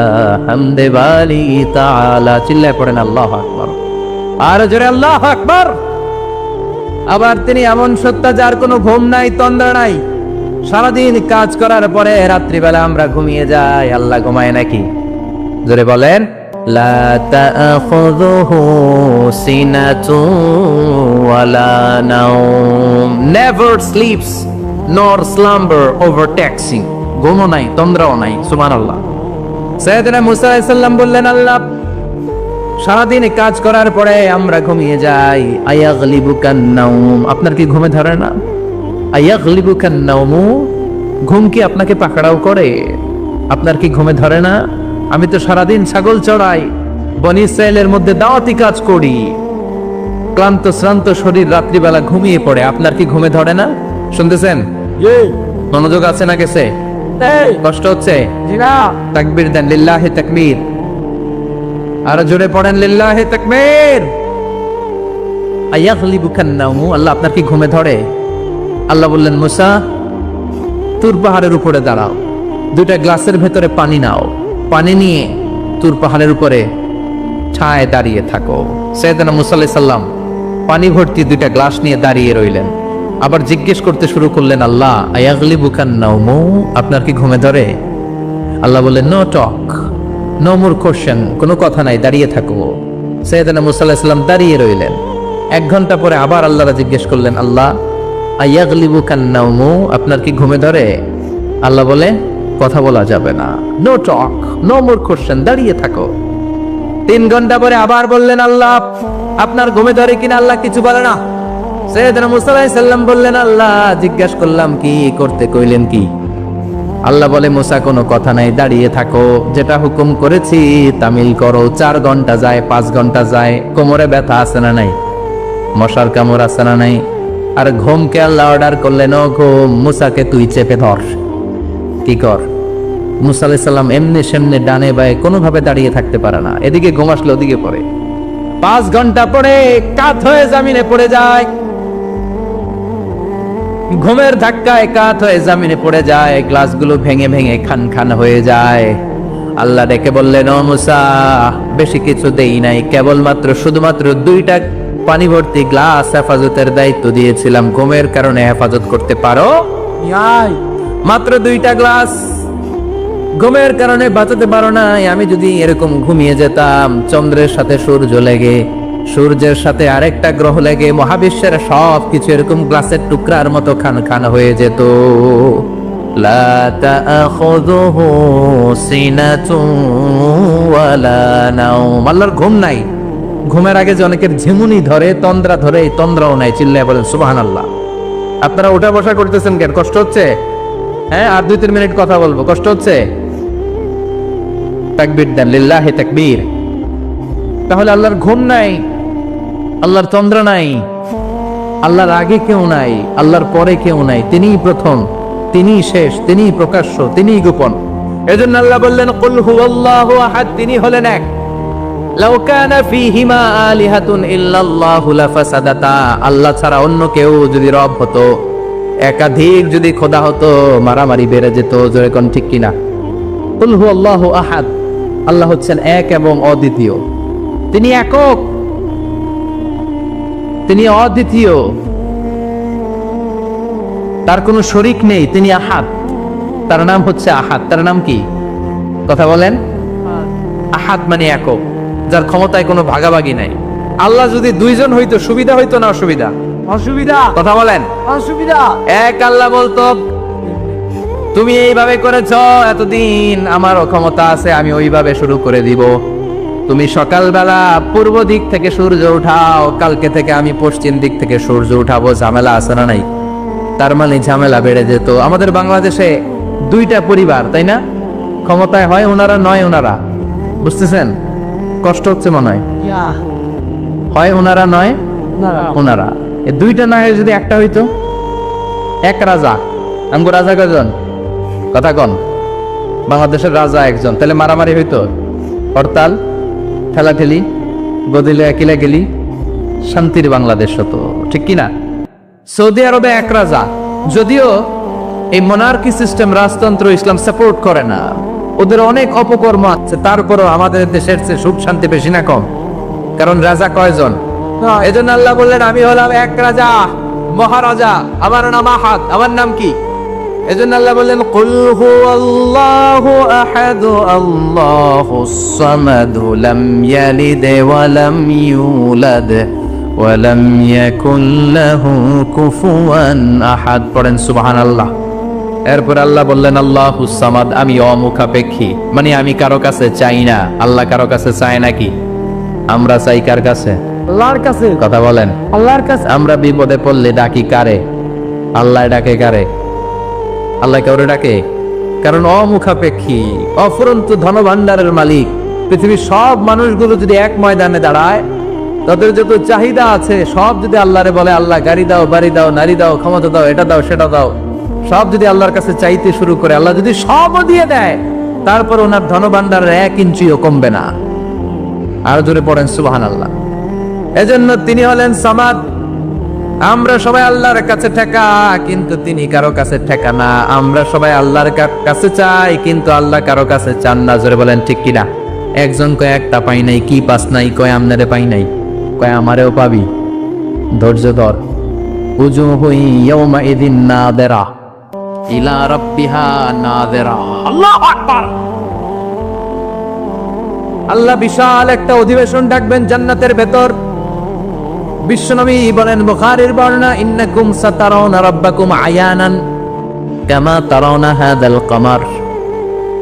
হামদে বারি তাআলা। চিল্লায় পড়েন আল্লাহু আকবার। আর জোরে আল্লাহু আকবার। আবার তিনি এমন সত্তা যার কোনো ঘুম নাই, তন্দ্রা নাই। সারাদিন কাজ করার পরে রাত্রিবেলা আমরা ঘুমিয়ে যাই, আল্লাহ ঘুমায় নাকি? জোরে বলেন লা তাখুযুহু সিনাতুন ওয়ালা নাওম, নেভার স্লিপস নর স্লাম্বার ওভারটেকস হিম। ঘুমও নাই, তন্দ্রাও নাই। সুবহানাল্লাহ। সাইয়েদনা মুসা আলাইহিস সালাম বললেন আল্লাহ সারাদিন কাজ করার পরে আমরা ঘুমিয়ে যাই, আয়াগলিবুকান নাওম, আপনার কি ঘুমে ধরে না? আয়াগলিবুকান নাওম, ঘুম কি আপনাকে পাকড়াও করে? আপনার কি ঘুমে ধরে না? আমি তো সারাদিন ছাগল চড়াই, বনি ইসরায়েলের মধ্যে দাওয়াতি কাজ করি, ক্লান্ত শ্রান্ত শরীর রাত্রিবেলা ঘুমিয়ে পড়ে, আপনার কি ঘুমে ধরে না? শুনতেছেন? মনোযোগ আছে না গেছে? কষ্ট হচ্ছে? তাকবীর দেন, লিল্লাহি তাকবীর। আর জোরে পড়েন, লিল্লাহি তাকবীর। আয়াগলিবুকান নাওম, আল্লাহ আপনার কি ঘুমে ধরে? আল্লাহ বললেন, মুসা তুর পাহাড়ের উপরে দাঁড়াও, দুইটা গ্লাসের ভেতরে পানি নাও, পানি নিয়ে তুর পাহাড়ের উপরে ছায় দাঁড়িয়ে থাকো। সাইয়েদনা মুসা আলাইহিস সালাম পানি ভর্তি দুইটা গ্লাস নিয়ে দাঁড়িয়ে রইলেন। আবার জিজ্ঞেস করতে শুরু করলেন, আল্লাহ আয়াগলিবুকান নাওম, আপনার কি ঘুমে ধরে? আল্লাহ বললেন, no talk, no more question, কোনো কথা নাই, দাঁড়িয়ে থাকো। সাইয়েদনা মুসা আলাইহিস সালাম দাঁড়িয়ে রইলেন। 1 ঘন্টা পরে আবার আল্লাহরা জিজ্ঞেস করলেন, আল্লাহ আয়াগলিবুকান নাওম, আপনার কি ঘুমে ধরে? আল্লাহ বলে, কথা বলা যাবে না, no talk, no more question, দাঁড়িয়ে থাকো। 3 ঘন্টা পরে আবার বললেন, আল্লাহ আপনার ঘুমে ধরে কিনা? আল্লাহ কিছু বলে না। সাইয়েদনা মুসা আলাইহিস সালাম বললেন, আল্লাহ জিজ্ঞাসা করলাম কি করতে কইলেন কি? আল্লাহ বলে, মুসা কোনো কথা নাই, দাঁড়িয়ে থাকো, যেটা হুকুম করেছি তামিল করো। 4 ঘন্টা যায়, 5 ঘন্টা যায়, কোমরে ব্যথা আছে না নাই? মশার কামড় আছে না নাই? আর ঘুমকে আল্লাহ অর্ডার করলেন, ও ঘুম, মুসাকে তুই চেপে ধর, কি কর। মুসা আলাইহিস সালাম এমনি সেমনে ডানে বায়ে কোনোভাবে দাঁড়িয়ে থাকতে পারে না, এদিকে ঘুম আসলে ওদিকে পড়ে। 5 ঘন্টা পরে কাত হয়ে জমিনে পড়ে যায়, ঘুমের ধাক্কায় কাত হয়ে জমিনে পড়ে যায়, গ্লাসগুলো ভেঙে ভেঙে খান খান হয়ে যায়। আল্লাহ ডেকে বললেন, ও মুসা, বেশি কিছু দেই নাই, কেবলমাত্র শুধুমাত্র 2টা পানি ভর্তি গ্লাস হেফাজতের দায়িত্ব দিয়েছিলাম, ঘুমের কারণে হেফাজত করতে পারো? মাত্র 2টা গ্লাস, ঘুমের কারণে বাঁচাতে পারো নাই। আমি যদি এরকম ঘুমিয়ে যেতাম, চন্দ্রের সাথে সূর্য লেগে, সূর্যের সাথে আরেকটা গ্রহ লেগে মহাবিশ্বের সব কিছু এরকম গ্লাসের টুকরার মতো খান খান হয়ে যেত। লা তাআখুযুহু সিনাতুন ওয়ালা নাওম, আল্লাহর ঘুম নাই। ঘুমের আগে যে অনেকের ঝিমুনি ধরে, তন্দ্রা ধরে, এই তন্দ্রাও নাই। চিল্লায় বলেন সুবহানাল্লাহ। আপনারা ওঠা বসা করতেছেন কেন? কষ্ট হচ্ছে? হ্যাঁ, আর 2-3 মিনিট কথা বলবো, কষ্ট হচ্ছে? তাকবীর দেন, লিল্লাহি তাকবীর। তাহলে আল্লাহর ঘুম নাই, আল্লাহর তন্দ্রা নাই, আল্লাহর আগে কেউ নাই, আল্লাহর পরে কেউ নাই। তিনিই প্রথম, তিনিই শেষ, তিনিই প্রকাশ্য, তিনিই গোপন। এজন্য আল্লাহ বললেন, কুল হুয়াল্লাহু আহাদ, তিনি হলেন এক। লাউ কানা ফীহিমা আলিহাতুন ইল্লাল্লাহু লাফাসাদাতা, আল্লাহ ছাড়া অন্য কেউ যদি রব হতো, একাধিক যদি খোদা হতো, মারামারি বেড়ে যেত। জোরে কোন ঠিক কিনা? কুল হুয়াল্লাহু আহাদ, আল্লাহ হচ্ছেন এক এবং অদ্বিতীয়। তিনি একক, তিনি অদ্বিতীয়, তার কোনো শরীক নেই, তিনি আহাদ, তার নাম হচ্ছে আহাদ। তার নাম কি? কথা বলেন। আহাদ মানে একক, যার ক্ষমতায় কোনো ভাগাভাগি নাই। আল্লাহ যদি 2 জন হইতো, সুবিধা হইতো না অসুবিধা? অসুবিধা। কথা বলেন। অসুবিধা। এক আল্লাহ বলতো, তুমি এইভাবে করেছ এতদিন, আমারও ক্ষমতা আছে, আমি ওইভাবে শুরু করে দিব। তুমি সকালবেলা পূর্ব দিক থেকে সূর্য উঠাও, কালকে থেকে আমি পশ্চিম দিক থেকে সূর্য উঠাবো। ঝামেলা আছে না নাই? তার মানে ঝামেলা বেড়ে যেত। আমাদের বাংলাদেশে 2টা পরিবার, তাই না? ক্ষমতায় হয় ওনারা, নয় ওনারা। বুঝতেছেন? কষ্ট হচ্ছে মনে হয়। হয় ওনারা, নয় ওনারা। এই 2টা না হয়ে যদি একটা হইতো, এক রাজা। আমগো রাজা কয়জন? কথা কন। বাংলাদেশের রাজা একজন, তাহলে মারামারি হইতো, হরতাল, ঠেলাঠেলি, গদিলে একিলা গেলি, শান্তির বাংলাদেশ হতো, ঠিক কিনা? সৌদি আরবে এক রাজা, যদিও এই মোনার্কি সিস্টেম, রাজতন্ত্র ইসলাম সাপোর্ট করে না, ওদের অনেক অপকর্ম আছে, তারপরও আমাদের দেশের চেয়ে সুখ শান্তি বেশি না কম? কারণ রাজা কয়জন? এজন্য আল্লাহ বললেন, আমি হলাম এক রাজা, মহারাজা, আমার নাম আহাদ। আমার নাম কি? এজন্য আল্লাহ বললেন, কুল হুয়াল্লাহু আহাদ, আল্লাহুস সামাদ, লাম ইয়ালিদ ওয়া লাম ইউলাদ ওয়া লাম ইয়াকুল লাহু কুফুয়ান আহাদ। পড়েন সুবহানাল্লাহ। এরপর আল্লাহ বললেন, আল্লাহুস সামাদ, আমি অমুখাপেক্ষী, মানে আমি কারো কাছে চাই না। আল্লাহ কারো কাছে চায় নাকি? আমরা চাই কার কাছে? আল্লাহর কাছে। কথা বলেন। আল্লাহর কাছে। আমরা বিপদে পড়লে ডাকি কারে? আল্লাহ ডাকে কারে? আল্লাহ কাউরে ডাকে? কারণ অমুখাপেক্ষী, অফুরন্ত ধনভাণ্ডারের মালিক। পৃথিবীর সব মানুষগুলো যদি এক ময়দানে দাঁড়ায়, তাদের যত চাহিদা আছে সব যদি আল্লাহরে বলে, আল্লাহ গাড়ি দাও, বাড়ি দাও, নারী দাও, ক্ষমতা দাও, এটা দাও, সেটা দাও, সব যদি আল্লাহর কাছে চাইতে শুরু করে, আল্লাহ যদি সবও দিয়ে দেয়, তারপর ওনার ধনভাণ্ডারের 1 ইঞ্চিও কমবে না। আর জোরে পড়েন সুবহানাল্লাহ। এজন্য তিনি হলেন সামাদ। আমরা সবাই আল্লাহর কাছে ঠেকা, কিন্তু তিনি কারো কাছে ঠেকা না। আমরা সবাই আল্লাহর কাছে চাই, কিন্তু আল্লাহ কারো কাছে চান না। জোরে বলেন ঠিক কিনা? একজন কয় একটা পাই নাই, কি পাস নাই? কয় আমনারে পাই নাই, কয় আমারেও পাবি। ধৈর্য ধর। উজুহু ইয়াউমা ইদিন নাদিরা ইলা রাব্বিহা নাদিরা। আল্লাহু আকবার। আল্লাহ বিশাল একটা অধিবেশন ডাকবেন জান্নাতের ভেতর। বিশ্বনবী বলেন, বুখারীর বর্ণনা, ইন্নাকুম সাতারাউনা রাব্বাকুম আয়ানান কামা তারাউনা হাদাল কমার।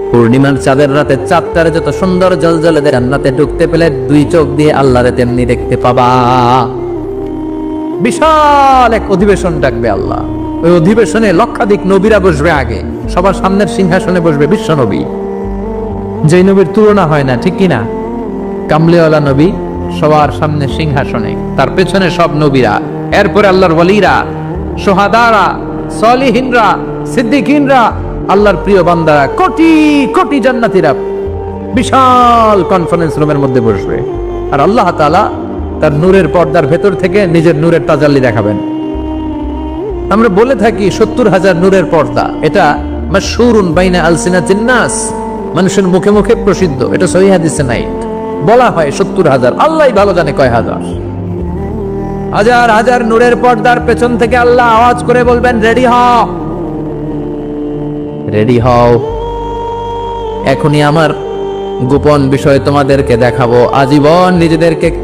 পূর্ণিমার চাঁদের রাতে চাঁদটারে যত সুন্দর জ্বলজ্বলে জান্নাতে ঢুকতে পেলে 2 চোখ দিয়ে আল্লাহরে তেমনি দেখতে পাবা। বিশাল এক অধিবেশন ডাকবে আল্লাহ। ওই অধিবেশনে লক্ষাধিক নবীরা বসবে। আগে সবার সামনের সিংহাসনে বসবে বিশ্বনবী, যেই নবীর তুলনা হয় না, ঠিক কিনা? কামলিওয়ালা নবী সবার সামনে সিংহাসনে, তার পেছনে সব নবীরা, এরপরে আল্লাহর ওয়ালিরা, সোহাদারা, সলিহিনরা, সিদ্দিকিনরা, আল্লাহর প্রিয় বান্দারা, কোটি কোটি জান্নাতীরা বিশাল কনফারেন্স রুমের মধ্যে বসবে। আর আল্লাহ তাআলা তার নূরের পর্দার ভেতর থেকে নিজের নূরের তাজাল্লি দেখাবেন। আমরা বলে থাকি 70,000 নূরের পর্দা, এটা মাশহুরুন বাইনা আলসিনাতিন নাস, মানুষের মুখে মুখে প্রসিদ্ধ। এটা সহিহ হাদিসে নাই, বলা হয় 70,000, আল্লাহই ভালো জানে কয় হাজার। হাজার হাজার নূরের পর্দার পেছন থেকে আল্লাহ আওয়াজ করে বলবেন, রেডি হও, রেডি হও, এখনই আমার গোপন বিষয় তোমাদেরকে দেখাবো। আজীবন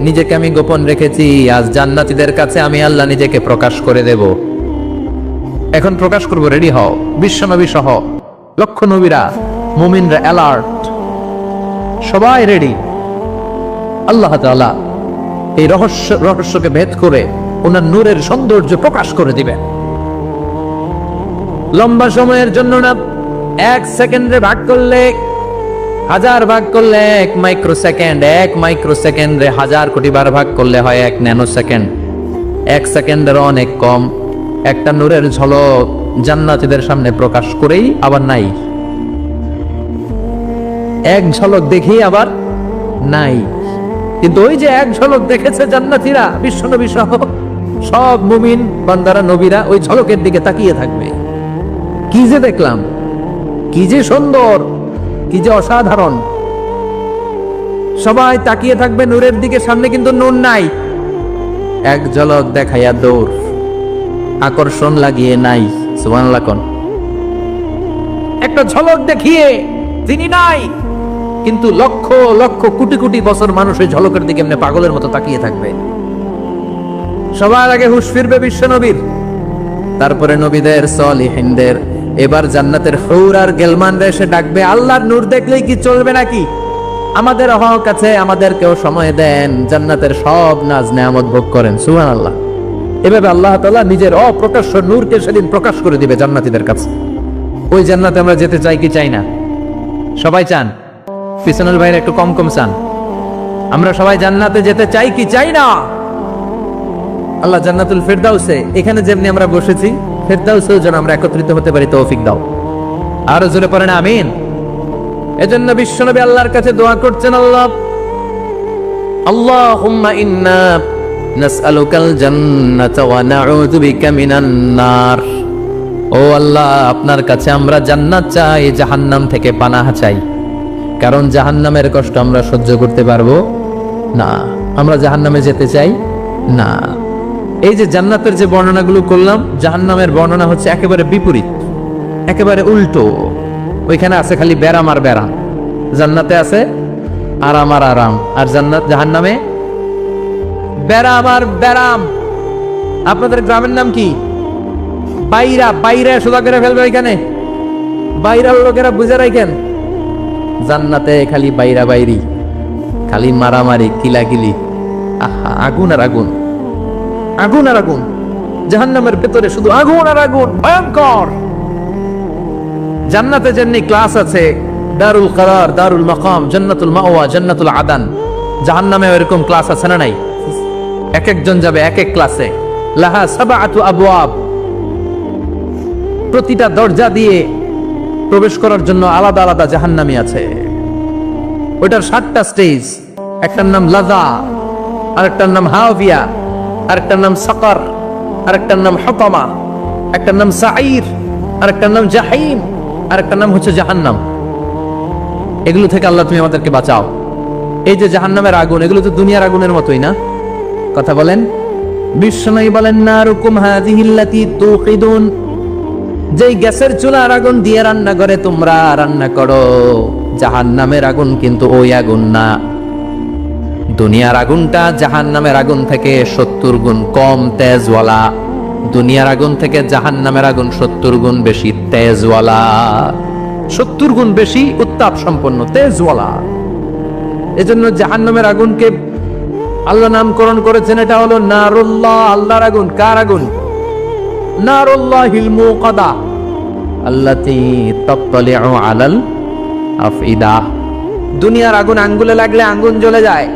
নিজেকে আমি গোপন রেখেছি, আজ জান্নাতীদের কাছে আমি আল্লাহ নিজেকে প্রকাশ করে দেব। এখন প্রকাশ করব, রেডি হও। বিশ্বনবী সহ লক্ষ নবীরা, মুমিনরা অ্যালার্ট, সবাই রেডি। আল্লাহ তাআলা এই রহস্যকে ভেদ করে ওনার নূরের সৌন্দর্য প্রকাশ করে দিবেন। লম্বা সময়ের জন্য না, 1 সেকেন্ডে ভাগ করলে, 1000 ভাগ করলে 1 মাইক্রোসেকেন্ড, 1 মাইক্রোসেকেন্ডে 1000 কোটি বার ভাগ করলে হয় 1 ন্যানো সেকেন্ড। 1 সেকেন্ডের অনেক কম একটা নূরের ঝলক জান্নাতীদের সামনে প্রকাশ করেই আবার নাই। এক ঝলক দেখি আবার নাই। কিন্তু ওই যে এক ঝলক দেখেছে জান্নাতীরা, বিশ্বনবী সহ সব মুমিন বান্দারা, নবীরা ওই ঝলকের দিকে তাকিয়ে থাকবে। কি যে দেখলাম, কি যে সুন্দর, কি যে অসাধারণ। সবাই তাকিয়ে থাকবে নূরের দিকে, সামনে কিন্তু নূর নাই। এক ঝলক দেখাইয়া দৌড়, আকর্ষণ লাগিয়ে নাই। সুবহানাল্লাহ কোন একটা ঝলক দেখিয়ে তিনি নাই, কিন্তু লক্ষ লক্ষ কোটি কোটি বছর মানুষ ওই ঝলকের দিকে এমনি পাগলের মতো তাকিয়ে থাকবে। সবার আগে হুঁশ ফিরবে বিশ্বনবীর, তারপরে নবীদের, সলিহিনদের। এবার জান্নাতের হুর আর গেলমানরা এসে ডাকবে, আল্লাহর নূর দেখলেই কি চলবে নাকি? আমাদের হক আছে, আমাদেরকেও সময় দেন, জান্নাতের সব নাজ নেয়ামত ভোগ করেন। সুবহানাল্লাহ। এভাবে আল্লাহ তাআলা নিজের অপ্রকাশ্য নূরকে সেদিন প্রকাশ করে দিবে জান্নাতীদের কাছে। ওই জান্নাতে আমরা যেতে চাই কি চাই না? সবাই চান? পিছনের বাইরে একটু কম কম চান। আমরা সবাই জান্নাতে যেতে চাই কি চাই না? আল্লাহ জান্নাতুল ফিরদাউসে, এখানে যেমনি আমরা বসেছি, ফিরদাউসেও যেন আমরা একত্রিত হতে পারি, তৌফিক দাও। আরো জোরে পড়েন আমিন। এজন্য বিশ্বনবী আল্লাহর কাছে দোয়া করছেন, আল্লাহ আল্লাহুম্মা ইন্না নাসআলুকাল জান্নাতা ওয়া নাউযু বিকা মিনান নার। ও আল্লাহ, আপনার কাছে আমরা জান্নাত চাই, জাহান্নাম থেকে পানাহ চাই। কারণ জাহান্নামের কষ্ট আমরা সহ্য করতে পারবো না, আমরা জাহান্নামে যেতে চাই না। এই যে জান্নাতের যে বর্ণনাগুলো করলাম, জাহান্নামের বর্ণনা হচ্ছে একেবারে বিপরীত, একেবারে উল্টো। ওইখানে আছে খালি ব্যারাম আর ব্যারাম, জান্নাতে আছে আরাম আর আরাম। আর জাহান্নামে ব্যারাম আর ব্যারাম। আপনাদের গ্রামের নাম কি? বাইরা। বাইরা সোজা করে ফেলবে ওইখানে, বাইরার লোকেরা বুঝে রাখেন। জান্নাতে খালি বাইরা বাইরি, খালি মারামারি কিলাকিলি। আহা, আগুন আর আগুন, আগুন আর আগুন। জাহান্নামের ভেতরে শুধু আগুন আর আগুন, ভয়ঙ্কর। জান্নাতে যেমনি ক্লাস আছে, দারুল করার, দারুল মাকাম, জান্নাতুল মাওয়া, জান্নাতুল আদান, জাহান্নামে এরকম ক্লাস আছে না নাই? এক একজন যাবে এক এক ক্লাসে। লাহা সাবআতু আবওয়াব, প্রতিটা দরজা দিয়ে প্রবেশ করার জন্য আলাদা আলাদা জাহান্নামী আছে। ওইটার 7টা স্টেজ। একটার নাম লাযা, আরেকটার নাম হাওয়িয়া, আরেকটার নাম সাকার, আরেকটার নাম হুতামা, একটার নাম সাঈর, আরেকটার নাম জাহিম, আরেকটার নাম হচ্ছে জাহান্নাম। এগুলো থেকে আল্লাহ তুমি আমাদেরকে বাঁচাও। এই যে জাহান্নামের আগুন, এগুলো তো দুনিয়ার আগুনের মতোই না? কথা বলেন। বিশ্বনবী বলেন, নারুকুম হাযিহিল্লাতী তুকিদুন, যেই গ্যাসের চুলার আগুন দিয়ে রান্না করে তোমরা রান্না করো, জাহান্নামের আগুন কিন্তু ওই আগুন না। দুনিয়ার আগুনটা জাহান্নামের আগুন থেকে 70 গুণ কম তেজওয়ালা। দুনিয়ার আগুন থেকে জাহান্নামের আগুন 70 গুণ বেশি তেজওয়ালা, 70 গুণ বেশি উত্তাপ সম্পন্ন, তেজওয়ালা। এজন্য জাহান্নামের আগুনকে আল্লাহ নামকরণ করেছেন, এটা হলো নারুল্লাহ, আল্লাহর আগুন। কার আগুন? নারুল্লাহিল মুকাদা আল্লাতী তাত্তালিউ আলাল আফইদা। দুনিয়ার আগুন আঙ্গুলে লাগলে আঙ্গুল জ্বলে যায়,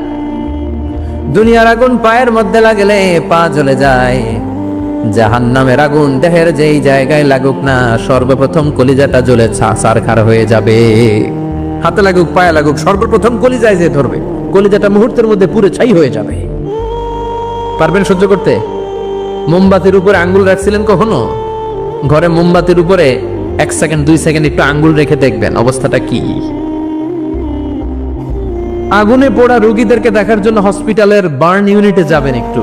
দুনিয়ার আগুন পায়ের মধ্যে লাগলে পা জ্বলে যায়। জাহান্নামের আগুন দেহের যেই জায়গায় লাগুক না, সর্বপ্রথম কলিজাটা জ্বলে ছারখার হয়ে যাবে। হাতে লাগুক, পায়ে লাগুক, সর্বপ্রথম কলিজায় যে ধরবে, কলিজাটা মুহূর্তের মধ্যে পুরো ছাই হয়ে যাবে। পারবেন সহ্য করতে? মোমবাতির উপরে আঙ্গুল রাখছিলেন কখনো? ঘরে মোমবাতির উপরে 1 সেকেন্ড 2 সেকেন্ড একটু আঙ্গুল রেখে দেখবেন অবস্থাটা কি। আগুনে পোড়া রোগীদেরকে দেখার জন্য হসপিটালের বার্ন ইউনিটে যাবেন, একটু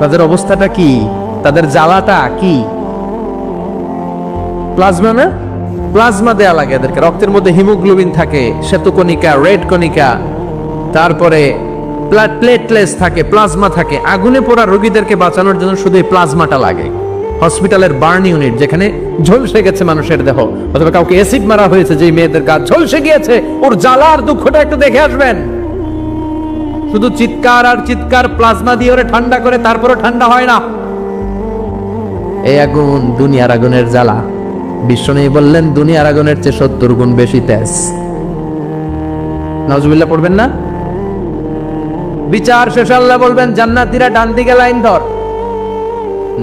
তাদের অবস্থাটা কি, তাদের জ্বালাটা কি। প্লাজমা না, প্লাজমা দেয়া লাগে এদেরকে। রক্তের মধ্যে হিমোগ্লোবিন থাকে, শ্বেতকণিকা, রেড কণিকা, তারপরে প্লেটলেটস থাকে, প্লাজমা থাকে। আগুনে পোড়া রোগীদেরকে বাঁচানোর জন্য শুধু এই প্লাজমাটা লাগে। হসপিটালের বার্ন ইউনিট, যেখানে ঝলসে গেছে মানুষের দেহ, অথবা কাউকে অ্যাসিড মারা হয়েছে, যে মেয়েদের গা ঝলসে গিয়েছে, ওর জ্বালা আর দুঃখটা একটু দেখে আসবেন। শুধু চিৎকার আর চিৎকার, প্লাজমা দিয়ে ওরে ঠান্ডা করে, তারপরও ঠান্ডা হয় না। এই আগুন দুনিয়ার আগুনের জ্বালা। বিশ্বনবী বললেন, দুনিয়ার আগুনের চেয়ে 70 গুণ বেশি তেজ। নাউজুবিল্লাহ পড়বেন না? বিচার শেষে আল্লাহ বলবেন, জান্নাতীরা ডান দিকে লাইন ধর,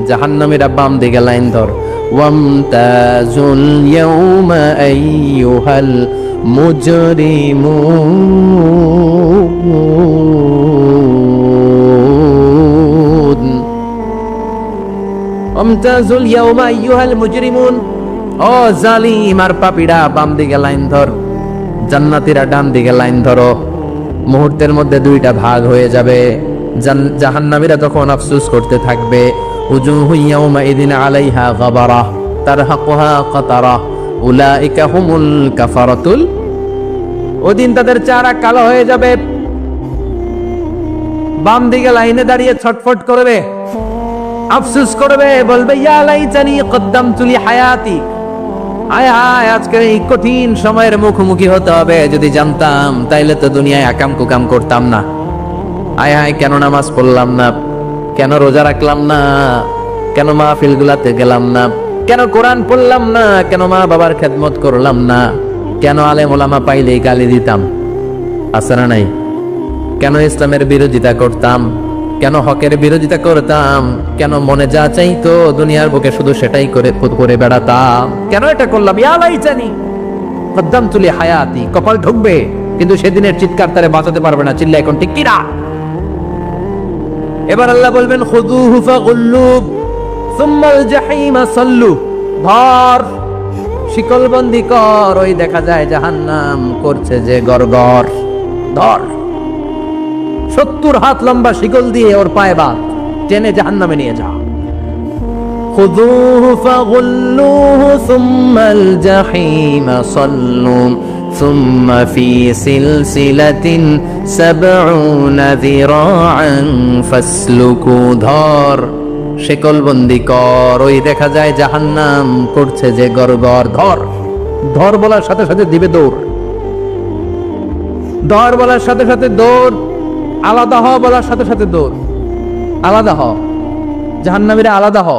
জাহান্নামীরা বাম দিকে লাইন ধর। ওয়ামতাজুল ইয়াউমা আইয়ুহাল মুজরিমুন, ওয়ামতাজুল ইয়াউমা আইয়ুহাল মুজরিমুন, ও জালিম আর পাপীরা বাম দিকে লাইন ধর, জান্নাতীরা ডান দিকে লাইন ধরো। মুহূর্তের মধ্যে 2টা ভাগ হয়ে যাবে। জাহান্নামীরা তখন আফসোস করতে থাকবে, উজুহু ইয়াউমাইদিন আলাইহা গাবারা তারহাকুহা কাতারা উলাইকা হুমুল কাফারাতুল। ওদিন তাদের চেহারা কালো হয়ে যাবে। বাম দিকে লাইনে দাঁড়িয়ে ছটফট করবে, আফসোস করবে, বলবে, ইয়া লাইতানি কদ্দামতু লি হায়াতি, হায় হায়, আজকে এই কঠিন সময়ের মুখোমুখি হতে হবে। যদি জানতাম তাইলে তো দুনিয়ায় আকাম কুকাম করতাম না। হায় হায়, কেন নামাজ পড়লাম না, কেন রোজা রাখলাম না, কেন মাহফিল গুলাতে গেলাম না, কেন কোরআন পড়লাম না, কেন মা বাবার খেদমত করলাম না, কেন আলেম ওলামা পাইলেই গালি দিতাম, আছে না নাই? কেন ইসলামের বিরোধিতা করতাম, কেন হকের বিরোধিতা করতাম, কেন মনে যা চাইতো দুনিয়ার বুকে শুধু সেটাই করে বেড়াতাম, কেন এটা করলাম? ইয়া লাইতানি কদ্দামতু লি হায়াতি। কপাল ঢুকবে, কিন্তু সেদিনের চিৎকার তারে বাঁচাতে পারবে না। চিল্লা এখন ঠিক কিনা? এবার আল্লাহ বলবেন, খুযুহু ফাগুল্লু সুম্মাল জাহিমা সাল্লু, ধর, শিকলবন্দি কর। ওই দেখা যায় জাহান্নাম করছে যে গরগর, ধর, 70 হাত লম্বা শিকল দিয়ে ওর পায়ে বাঁধ, টেনে জাহান্নামে নিয়ে যা। খুযুহু ফাগুল্লুহু সুম্মাল জাহিমা সাল্লু সুম্মা ফি সিলসিলাতিন 70 যিরাআন ফাসলুকু, ধর, শিকলবন্দি কর। ওই দেখা যায় জাহান্নাম করছে যে গরগর, ধর, ধর বলার সাথে সাথে দিবে দৌড়। ধর বলার সাথে সাথে দৌড়, আলাদা হ বলার সাথে সাথে দৌড়। আলাদা হ, জাহান্নামীরা আলাদা হ।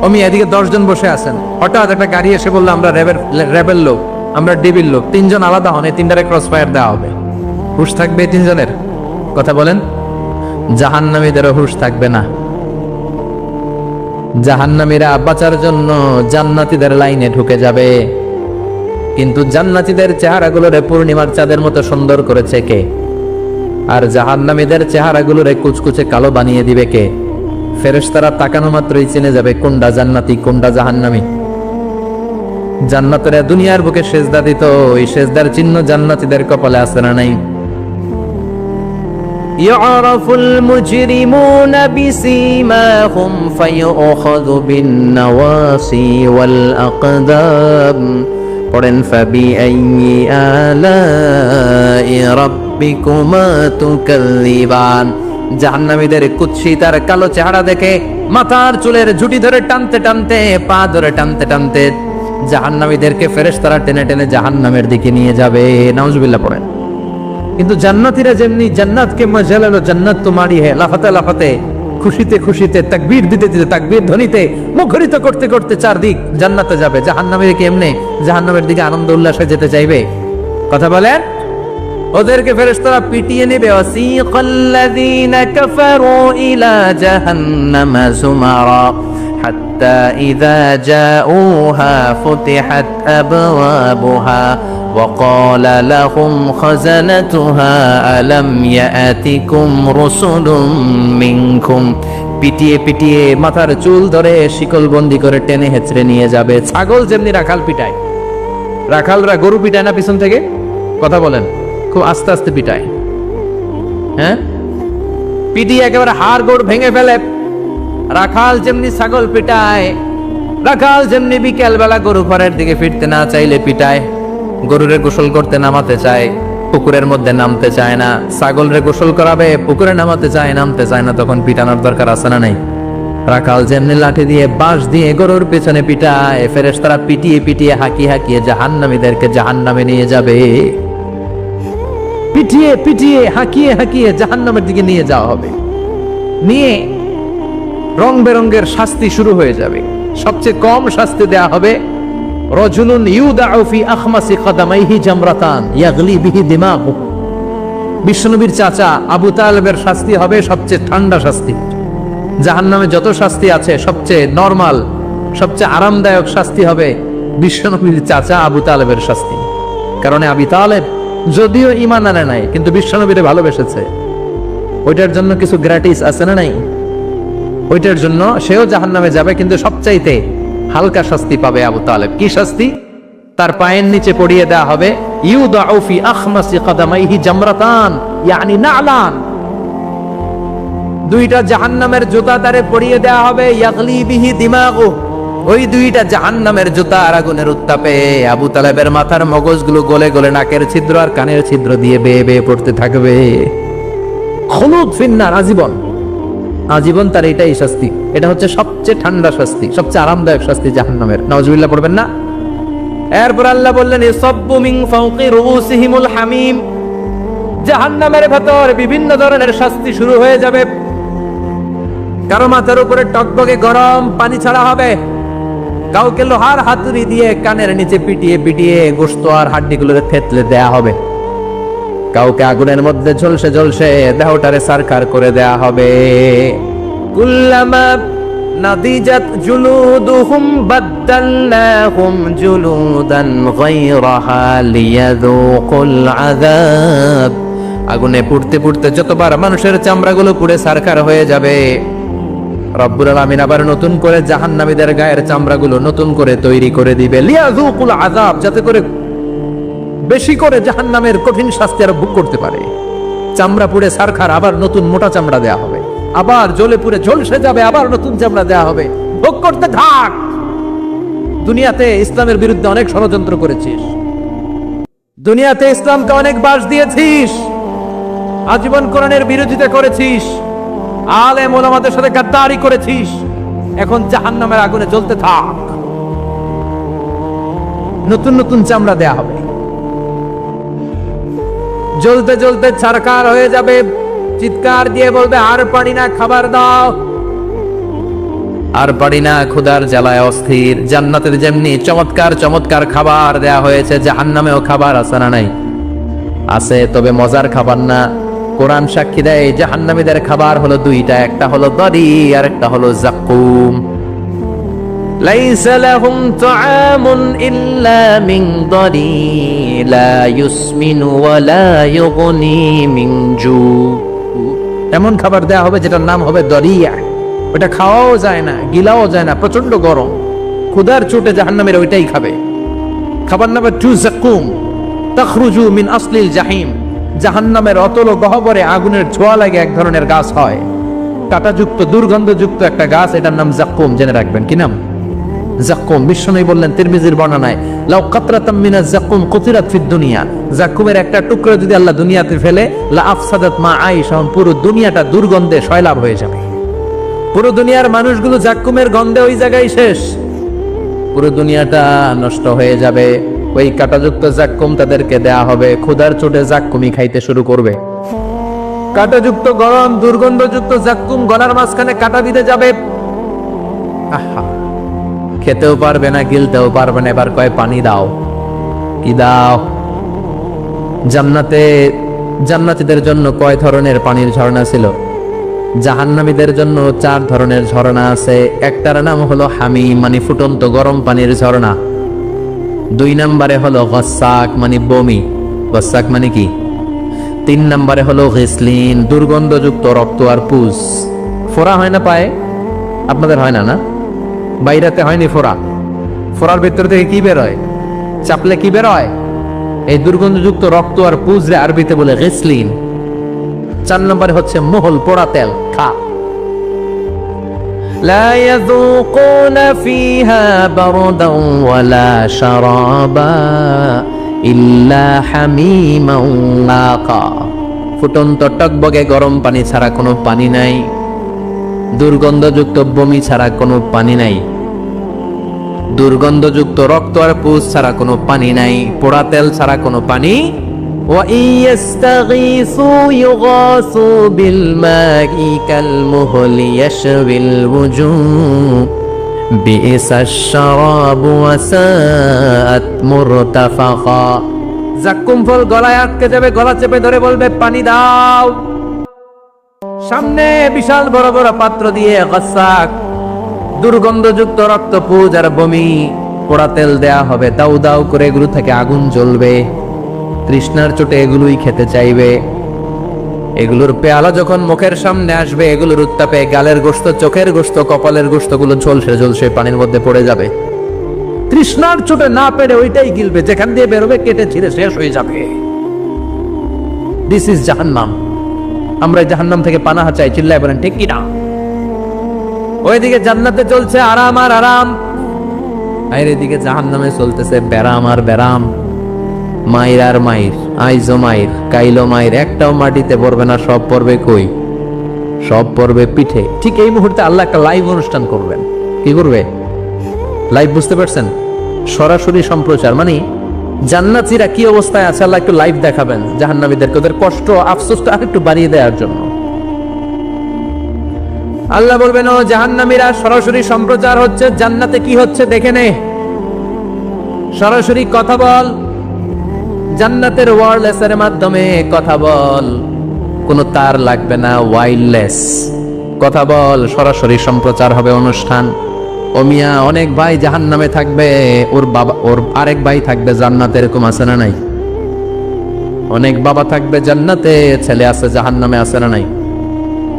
অমি এদিকে 10 জন বসে আছেন, হঠাৎ একটা গাড়ি এসে বললো আমরা র্যাবের লোক, আমরা ডিবির লোক, 3 জন আলাদা হন, এই 3টারে ক্রস ফায়ার দেওয়া হবে। হুশ থাকবে 3 জনের? কথা বলেন। জাহান্নামীদেরও হুশ থাকবে না। জাহান্নামীরা বাঁচার জন্য জান্নাতীদের লাইনে ঢুকে যাবে, কিন্তু জান্নাতীদের চেহারাগুলোরে পূর্ণিমার চাঁদের মতো সুন্দর করেছে কে? আর জাহান্নামীদের চেহারাগুলোরে কুচকুচে কালো বানিয়ে দিবে কে? ফেরেশতারা তাকানো মাত্রই চিনে যাবে কোনটা জান্নাতি কোনটা জাহান্নামী। জান্নাতীরা দুনিয়ার বুকে সেজদা দিত, ওই সেজদার চিহ্ন জান্নাতীদের কপালে আছে না নাই? ইউরাফুল মুজরিমুনা বিসীমাহুম ফায়ুখাযু বিন-নাওয়াসি ওয়াল আকদাম। পড়েন ফাবিআইয়ি আলাই রাব্বিকুমা তুকাল্লিবান। জাহান্নামীদের কুৎসিত আর কালো চেহারা দেখে মাথার চুলের ঝুঁটি ধরে টানতে টানতে, পা ধরে টানতে টানতে জাহান্নামীদেরকে ফেরেশতারা টেনে টেনে জাহান্নামের দিকে নিয়ে যাবে। নাউজুবিল্লাহ পড়েন। কিন্তু জান্নাতীরা যেমনি জান্নাতকে মজা লো, জান্নাত তোমারই হে, লাফাতে লাফাতে, খুশিতে খুশিতে, তাকবীর দিতে দিতে, তাকবীর ধ্বনিতে মুখরিত করতে করতে চারদিক জান্নাতে যাবে। জাহান্নামীরা কি এমনি জাহান্নামের দিকে আনন্দ উল্লাসে যেতে চাইবে? কথা বলেন। ওদেরকে ফেরেশতারা পিটিয়ে নেবে। ওয়াসিকাল্লাযীনা কাফারু ইলা জাহান্নামা যুমারা হাত্তা ইযা জাউহা ফুতিহাত আবওয়াবুহা وقال لهم خزنتها ألم يأتكم رسل منكم। পিটিয়ে পিটিয়ে মাথার চুল ধরে শিকল বন্দি করে টেনে হেঁচড়ে নিয়ে যাবে। ছাগল যেমনি রাখাল পিটায়, রাখালরা গরু পিটায় না পিছন থেকে? কথা বলেন। খুব আস্তে আস্তে পিটায়, হ্যাঁ, পিটিয়ে একেবারে হাড় গোড় ভেঙে ফেলে। রাখাল যেমনি ছাগল পিটায়, রাখাল যেমনি বিকেল বেলা গরু ঘরের দিকে ফিরতে না চাইলে পিটায়। গরুরে গোসল করতে নামাতে চায়, পুকুরের মধ্যে নামতে চায় না। ছাগলরে গোসল করাবে, পুকুরে নামাতে চায়, নামতে চায় না, তখন পিটানোর দরকার আছে না নাই? রাখাল যেমনি লাঠি দিয়ে বাঁশ দিয়ে গরুর পেছনে পিটায়, ফেরেশতারা পিটিয়ে পিটিয়ে হাঁকিয়ে হাঁকিয়ে জাহান্নামীদেরকে জাহান্নামে নিয়ে যাবে। পিটিয়ে পিটিয়ে হাঁকিয়ে হাঁকিয়ে জাহান্নামের দিকে নিয়ে যাওয়া হবে। নিয়ে রং বেরঙ্গের শাস্তি শুরু হয়ে যাবে। সবচেয়ে কম শাস্তি দেয়া হবে রাজুলুন ইউদাউ ফি আখমাসি কদামাইহি জামরাতান ইয়াগলি বিহি দিমাগু। বিশ্বনবীর চাচা আবু তালেবের শাস্তি হবে সবচেয়ে ঠান্ডা শাস্তি। জাহান্নামে যত শাস্তি আছে সবচেয়ে নরমাল, সবচেয়ে আরামদায়ক শাস্তি হবে বিশ্বনবীর চাচা আবু তালেবের শাস্তি। কারণ আবু তালেব যদিও ঈমান আনে নাই, কিন্তু বিশ্বনবীরে ভালোবেসেছে। ওইটার জন্য কিছু গ্র্যাটিস আছে না নাই? ওইটার জন্য সেও জাহান্নামে যাবে, কিন্তু সবচাইতে হালকা শাস্তি পাবে আবু তালেব। কি শাস্তি? তার পায়ের নিচে পড়িয়ে দেওয়া হবে ইউদাউ ফি আখমাসি কদামাইহি জামরাতান ইয়ানি নালান। দুইটা জাহান্নামের জুতা তারে পড়িয়ে দেওয়া হবে, ইয়াগলি বিহি দিমাগু। ওই দুইটা জাহান্নামের জুতা আর আগুনের উত্তাপে আবু তালেবের মাথার মগজগুলো গলে গলে নাকের ছিদ্র আর কানের ছিদ্র দিয়ে বেয়ে বেয়ে পড়তে থাকবে। খুলুদ ফিন্নার, আজীবন, আজীবন তার এটাই শাস্তি। এটা হচ্ছে সবচেয়ে ঠান্ডা শাস্তি, সবচেয়ে আরামদায়ক শাস্তি জাহান্নামের। নাউজুবিল্লাহ পড়বেন না? এরপর আল্লাহ বললেন ইসাব্বু মিন ফাওকি রুউসিহিমুল হামিম। জাহান্নামের ভেতর বিভিন্ন ধরনের শাস্তি শুরু হয়ে যাবে। কারো মাথার উপরে টকবকে গরম পানি ছাড়া হবে, কাউকে লোহার হাতুড়ি দিয়ে কানের নিচে পিটিয়ে পিটিয়ে গোশত আর হাড্ডিগুলোরে থেতলে দেয়া হবে, কাউকে আগুনের মধ্যে ঝলসে ঝলসে দেহটারে সারখার করে দেয়া হবে। কুল্লামা নাদিজাত জুলুদুহুম বাদদালনাহুম জুলুদান গায়রাহা লিয়াযুকুল আযাব। আগুনে পুড়তে পুড়তে যতবার মানুষের চামড়াগুলো পুড়ে সারখার হয়ে যাবে, রব্বুল আলামিন আবার নতুন করে জাহান্নামীদের গায়ের চামড়াগুলো নতুন করে তৈরি করে দিবে, লিয়াযুকুল আযাব, যাতে করে বেশি করে জাহান্নামের কঠিন শাস্তি আর ভোগ করতে পারে। চামড়া পুড়ে সারখার, আবার নতুন মোটা চামড়া দেয়া হবে, আবার জ্বলে পুড়ে ঝলসে যাবে, আবার নতুন চামড়া দেয়া হবে। ভোগ করতে থাক। দুনিয়াতে ইসলামের বিরুদ্ধে অনেক ষড়যন্ত্র করেছিস, দুনিয়াতে ইসলামকে অনেক বাস দিয়েছিস, আজীবন কোরআনের বিরোধিতা করেছিস, আলেম ওলামাদের সাথে গাদ্দারি করেছিস। এখন জাহান্নামের আগুনে জ্বলতে থাক, নতুন নতুন চামড়া দেয়া হবে। জ্বলতে জ্বলতে ছারখার হয়ে যাবে, চিৎকার দিয়ে বলবে আর পারি না, খাবার দাও। আর পারি না, ক্ষুধার জ্বালায় অস্থির। জান্নাতের যেমনি চমৎকার চমৎকার খাবার দেয়া হয়েছে, জাহান্নামেও খাবার আছে না নাই? আছে, তবে মজার খাবার না। কোরআন সাক্ষী দেয় জাহান্নামীদের খাবার হলো দুইটা, একটা হলো দরি আর একটা হলো যাকুম। লাইসা লাহুম তুআমুন ইল্লা মিন দরি লা ইউসমিনু ওয়া লা ইউগনি মিন জু। এমন খাবার দেয়া হবে যেটার নাম হবে দরিয়া। ওটা খাওয়াও যায় না, গিলাও যায় না, প্রচন্ড গরম। ক্ষুধার চোটে জাহান্নামীরা ওইটাই খাবে। খাবার নাম্বার 2 যাকুম, তাখরুজু মিন আসলিল জাহিম। জাহান্নামের অতল গহ্বরে আগুনের ছোঁয়া লাগে এক ধরনের গাছ হয়, কাঁটাযুক্ত দুর্গন্ধযুক্ত একটা গাছ, এটার নাম যাকুম। জেনে রাখবেন কি নাম? যাকুম। বিশ্বনবী বললেন তিরমিজির বর্ণনায়, লাউ কাতরাতাম মিনাজ যাকুম কুতিরাত ফিদ দুনিয়া। যাকুমের একটা টুকরো যদি আল্লাহ দুনিয়াতে ফেলে, লা আফসাদাত মা আইশা, পুরো দুনিয়াটা দুর্গন্ধে সয়লাব হয়ে যাবে। পুরো দুনিয়ার মানুষগুলো যাকুমের গন্ধে ওই জায়গায় শেষ, পুরো দুনিয়াটা নষ্ট হয়ে যাবে। ওই কাঁটাযুক্ত যাকুম তাদেরকে দেয়া হবে, ক্ষুধার চোটে যাকুমি খাইতে শুরু করবে। কাঁটাযুক্ত গরম দুর্গন্ধযুক্ত যাকুম গলার মাঝখানে কাঁটা বিঁধে যাবে। আহা, খেতেও পারবে না, গিলতেও পারবে না। এবার কয় পানি দাও। কি দাও? জান্নাতীদের জন্য কয় ধরনের পানির ঝর্ণা ছিল? জাহান্নামীদের জন্য 4 ধরনের ঝর্ণা আছে। একটার নাম হলো হামিম, মানে ফুটন্ত গরম পানির ঝর্ণা। 2 নম্বরে হলো গসাক, মানে বমি। গসাক মানে কি? 3 নম্বরে হলো গিসলিন, দুর্গন্ধযুক্ত রক্ত আর পুজ। ফোড়া হয় না পায়ে? আপনাদের হয় না? না, বাইরাতে হয়নি ফোড়া? ফোড়ার ভেতর থেকে কি বের হয়? চাপলে কি বের হয়? এই দুর্গন্ধযুক্ত রক্ত আর পুজ রে আরবিতে বলে গিসলিন। 4 নম্বরে হচ্ছে মোহল, পোড়া তেল। খা। লা ইয়াযুকুনা ফিহা বারদান ওয়ালা শারাবা ইল্লা হামিমান নাকা। ফুটন্ত টকবগে গরম পানি ছাড়া কোনো পানি নাই, দুর্গন্ধযুক্ত বমি ছাড়া কোনো পানি নাই, দুর্গন্ধযুক্ত রক্ত আর পুজ ছাড়া কোনো পানি নাই, পোড়া তেল ছাড়া কোনো পানি। ওয়া ইয়াস্তাগীসু ইউগাসু বিল মাই কাল মুহলি ইয়াশবিল ওয়ুজুহ বিইসাশ শারাবু ওয়া সাআত মুরতাফাকা। যাকুম ফল গলায় আটকে যাবে, গলা চেপে ধরে বলবে পানি দাও। সামনে বিশাল বড় বড় পাত্র দিয়ে গসাক, দুর্গন্ধযুক্ত রক্ত, পুজ আর বমি, পোড়া তেল দেয়া হবে। দাউ দাউ করে এগুলো থেকে আগুন জ্বলবে। তৃষ্ণার চোটে এগুলোই খেতে চাইবে। এগুলোর পেয়ালা যখন মুখের সামনে আসবে, এগুলোর উত্তাপে গালের গোশত, চোখের গোশত, কপালের গোশত গুলো ঝলসে ঝলসে পানির মধ্যে পড়ে যাবে। তৃষ্ণার চোটে না পেরে ওইটাই গিলবে, যেখান দিয়ে বেরোবে কেটে ছিঁড়ে শেষ হয়ে যাবে। দিস ইজ জাহান্নাম। আমরা জাহান্নাম থেকে পানাহা চাই, চিল্লায় বলেন ঠিক কি না? ওইদিকে জান্নাতে চলছে আরাম আর আরাম, আর এদিকে জাহান্নামে চলতেছে ব্যারাম আর ব্যারাম। মাইর আর মাইর, আইজো মাইর, কাইলো মাইর, একটাও মাটিতে পড়বে না, সব পড়বে কই? সব পড়বে পিঠে। ঠিক এই মুহূর্তে আল্লাহ একটা লাইভ অনুষ্ঠান করবেন। কি করবে? লাইভ, বুঝতে পারছেন? সরাসরি সম্প্রচার, মানে জান্নাতীরা কি অবস্থায় আছে আল্লাহ একটু লাইভ দেখাবেন জাহান্নামীদেরকে, ওদের কষ্ট আফসোসটা আরেকটু বাড়িয়ে দেওয়ার জন্য। আল্লাহ বলবেন, ও জাহান্নামীরা, সরাসরি সম্প্রচার হচ্ছে, জান্নাতে কি হচ্ছে দেখে নে, সরাসরি কথা বল। জান্নাতের ওয়্যারলেসের মাধ্যমে কথা বল, কোনো তার লাগবে না, ওয়্যারলেস কথা বল, সরাসরি সম্প্রচার হবে অনুষ্ঠান। ও মিয়া, অনেক ভাই জাহান্নামে থাকবে, ওর বাবা, ওর আরেক ভাই থাকবে জান্নাতে, এরকম আছে না নাই? অনেক বাবা থাকবে জান্নাতে, ছেলে আছে জাহান্নামে, আছে না নাই?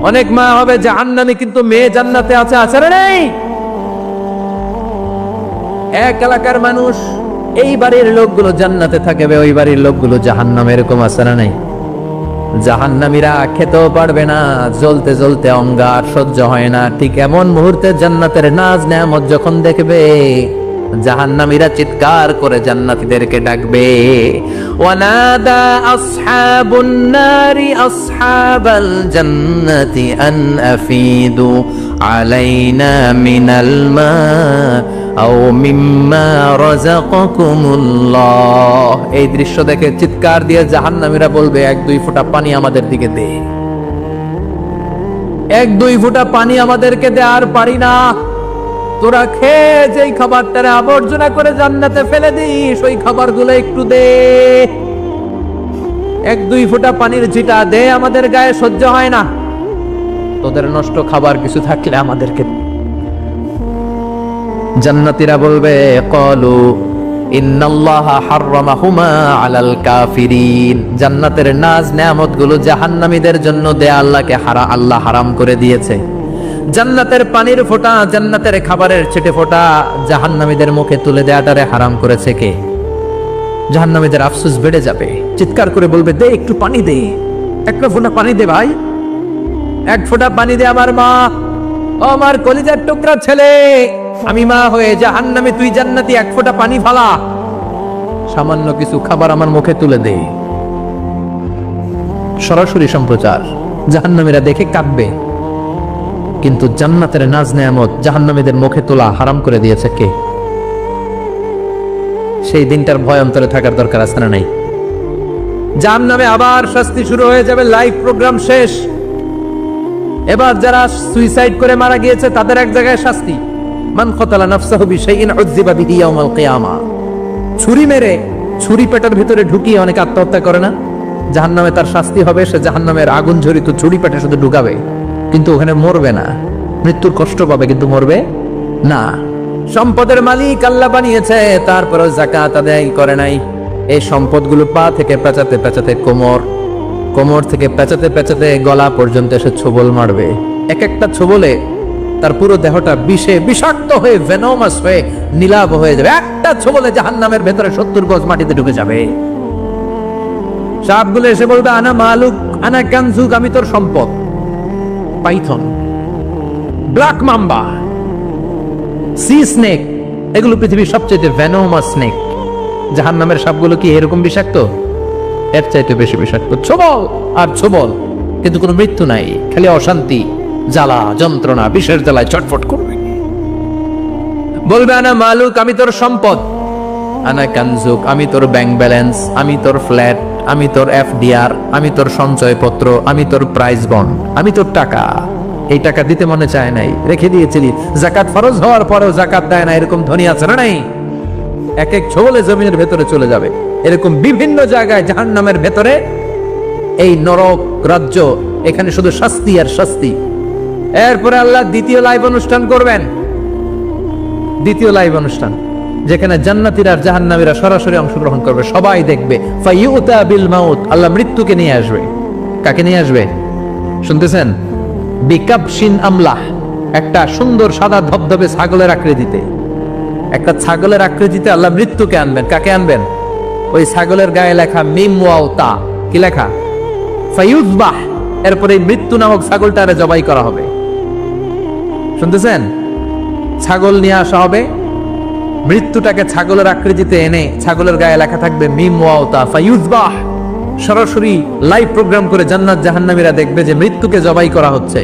অনেক মা হবে জাহান্নামে, কিন্তু মেয়ে জান্নাতে আছে, আছে না নাই? এক এলাকার মানুষ, এই বাড়ির লোকগুলো জান্নাতে থাকবে, ওই বাড়ির লোকগুলো জাহান্নামে, এরকম আছে না নাই? জাহান্নামীরা খেতেও পারবে না, জ্বলতে জ্বলতে অঙ্গার সহ্য হয় না। ঠিক এমন মুহূর্তে জান্নাতের নাজ নেয়ামত যখন দেখবে, জাহান্নামীরা চিৎকার করে জান্নাতীদেরকে ডাকবে, ওয়ানাদা আসহাবুন নারি আসহাবাল জান্নাতি আন আফিদু আলাইনা মিনাল মা আও মিম্মা রাযাকাকুমুল্লাহ। এই দৃশ্য দেখে চিৎকার দিয়ে জাহান্নামীরা বলবে, 1-2 ফোঁটা পানি আমাদের দিকে দে, 1-2 ফোঁটা পানি আমাদেরকে দে, আর পারি না। তোরা খেয়ে যেই খাবারটারে আবর্জনা করে জান্নাতে ফেলে দিস, ওই খাবারগুলো একটু দে, 1-2 ফোঁটা পানির ছিটা দে, আমাদের গায়ে সহ্য হয় না। তোদের নষ্ট খাবার কিছু থাকলে আমাদেরকে। জান্নাতীরা বলবে, ক্বালু ইন্নাল্লাহা হাররামাহুমা আলাল কাফিরিন। জান্নাতের নাজ নেয়ামতগুলো জাহান্নামীদের জন্য দেয়া আল্লাহ হারাম করে দিয়েছে। জান্নাতের পানির ফোঁটা, জান্নাতের খাবারের ছিটে ফোঁটা জাহান্নামীদের মুখে তুলে দেয়াটারে হারাম করেছে কে? জাহান্নামীদের আফসোস বেড়ে যাবে, চিৎকার করে বলবে, দে একটু পানি দে, 1 ফোঁটা পানি দে ভাই, 1 ফোঁটা পানি দে আমার মা, ও আমার কলিজার টুকরা ছেলে, আমি মা হয়ে জাহান্নামে, তুই জান্নাতি, 1 ফোঁটা পানি ফালা, সামান্য কিছু খাবার আমার মুখে তুলে দে। সরাসরি সম্প্রচার, জাহান্নামীরা দেখে কাঁদবে। কিন্তু জান্নাতের নাজ নেয়ামত জাহান্নামীদের মুখে তোলা হারাম করে দিয়েছে কে? সেই দিনটার ভয় অন্তরে থাকার দরকার আছে না নাই? জাহান্নামে আবার শাস্তি শুরু হয়ে যাবে, লাইভ প্রোগ্রাম শেষ। এবার যারা সুইসাইড করে মারা গিয়েছে তাদের এক জায়গায় শাস্তি। মান কতালা নাফসাহু বিশাইইন উযযিবা বিহি ইয়াউমাল কিয়ামা। ছুরি মেরে, ছুরি পেটের ভিতরে ঢুকিয়ে অনেকে আত্মহত্যা করে না? জাহান্নামে তার শাস্তি হবে, সে জাহান্নামের আগুন ঝরিত ছুরি পেটে শুধু ঢুকাবে, কিন্তু ওখানে মরবে না, মৃত্যুর কষ্ট পাবে কিন্তু মরবে না। সম্পদের মালিক আল্লাহ বানিয়েছে, তারপরেও যাকাত আদায় করে নাই। এই সম্পদগুলো পা থেকে পেঁচাতে পেঁচাতে কোমর থেকে পেঁচাতে পেঁচাতে গলা পর্যন্ত এসে ছোবল মারবে। এক একটা ছোবলে তার পুরো দেহটা বিষে বিষাক্ত হয়ে, ভেনোমাস হয়ে নীলাভ হয়ে যাবে। একটা ছোবলে জাহান্নামের ভেতরে 70 গজ মাটিতে ঢুকে যাবে। সাপগুলো এসে বলবে, আনা মালুক আনা কানজুক, আমি তোর সম্পদ। Python, black mamba, C snake, এগুলো পৃথিবীর সবচেয়ে ভেনোমাস স্নেক। জাহান্নামের সাপগুলো কি এরকম বিষাক্ত? এর চাইতে বেশি বিষাক্ত। ছোবল আর ছোবল, কিন্তু কোনো মৃত্যু নাই, খালি অশান্তি, জ্বালা যন্ত্রণা, বিষের জ্বালায় ছটফট করবে। বলবে, আনা মালুক, আমি তোর সম্পদ। আনা কানজুক, আমি তোর ব্যাংক ব্যালেন্স, আমি তোর ফ্ল্যাট, আমি তোর এফডিআর, আমি তোর সঞ্চয়পত্র, আমি তোর প্রাইজ বন্ড, আমি তোর টাকা। এই টাকা দিতে মনে চায় নাই, রেখে দিয়েছিলি। যাকাত ফরজ হওয়ার পরেও যাকাত দেয় না, এরকম ধনী আছে না নাই? এক এক ছোবলে জমিনের ভেতরে চলে যাবে। এরকম বিভিন্ন জায়গায় জাহান্নামের ভেতরে এই নরক রাজ্য, এখানে শুধু শাস্তি আর শাস্তি। এরপরে আল্লাহ দ্বিতীয় লাইভ অনুষ্ঠান করবেন, দ্বিতীয় লাইভ অনুষ্ঠান, যেখানে জান্নাতীরা আর জাহান্নামীরা সরাসরি অংশগ্রহণ করবে, সবাই দেখবে। ফাইউতা বিল মাউত, আল্লাহ মৃত্যুকে নিয়ে আসবে। কাকে নিয়ে আসবে শুনতেছেন? বিকাবশিন আমলাহ, একটা সুন্দর সাদা ধবধবে ছাগলের আকৃতিতে, একটা ছাগলের আকৃতিতে আল্লাহ মৃত্যুকে আনবেন। কাকে আনবেন? ওই ছাগলের গায়ে লেখা মিম ওয়াও তা, কি লেখা? ফায়ুযবাহ। এরপরে মৃত্যু নামক ছাগলটারে জবাই করা হবে। শুনতেছেন? ছাগল নিয়ে আসা হবে, মৃত্যুটাকে ছাগলের আকৃতিতে এনে ছাগলের গায়ে লেখা থাকবে মিম ওয়াও তা, ফায়ুযবাহ। সরাসরি লাইভ প্রোগ্রাম করে জান্নাত জাহান্নামীরা দেখবে যে মৃত্যুকে জবাই করা হচ্ছে।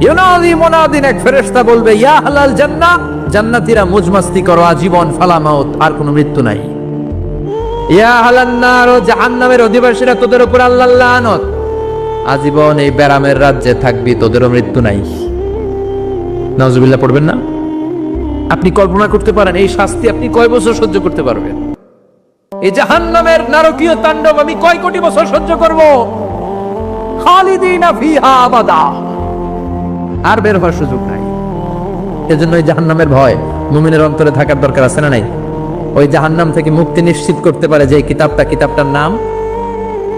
ইউনাদি মুনাদিন, এক ফেরেশতা বলবে, ইয়া আহলাল জান্নাহ, জান্নাতীরা মুজমাস্তি করো আজীবন, ফালা মাউত, আর কোনো মৃত্যু নাই। ইয়া আহলান নার, জাহান্নামের অধিবাসীরা, তোদের উপর আল্লাহর লানত, আজীবন এই বেরামের রাজ্যে থাকবি, তোদেরও মৃত্যু নাই। নাউজুবিল্লাহ পড়বেন না? আপনি কল্পনা করতে পারেন এই শাস্তি আপনি কয় বছর সহ্য করতে পারবেন? এই জাহান্নামের নারকীয় তাণ্ডব আমি কয় কোটি বছর সহ্য করব? খালিদিনা ফিহা আবাদা, আর বের হওয়ার সুযোগ নাই। এজন্য এই জাহান্নামের ভয় মুমিনের অন্তরে থাকার দরকার আছে না নাই? ওই জাহান্নাম থেকে মুক্তি নিশ্চিত করতে পারে যে কিতাবটার নাম,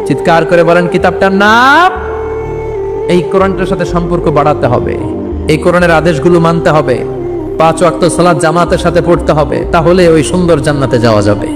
চিৎকার করে বলেন, কিতাবটার নাম। এই কোরআনটার সাথে সম্পর্ক বাড়াতে হবে, এই কোরআনের আদেশগুলো মানতে হবে, 5 ওয়াক্ত সালাত জামাতের সাথে পড়তে হবে, তাহলে ওই সুন্দর জান্নাতে যাওয়া যাবে।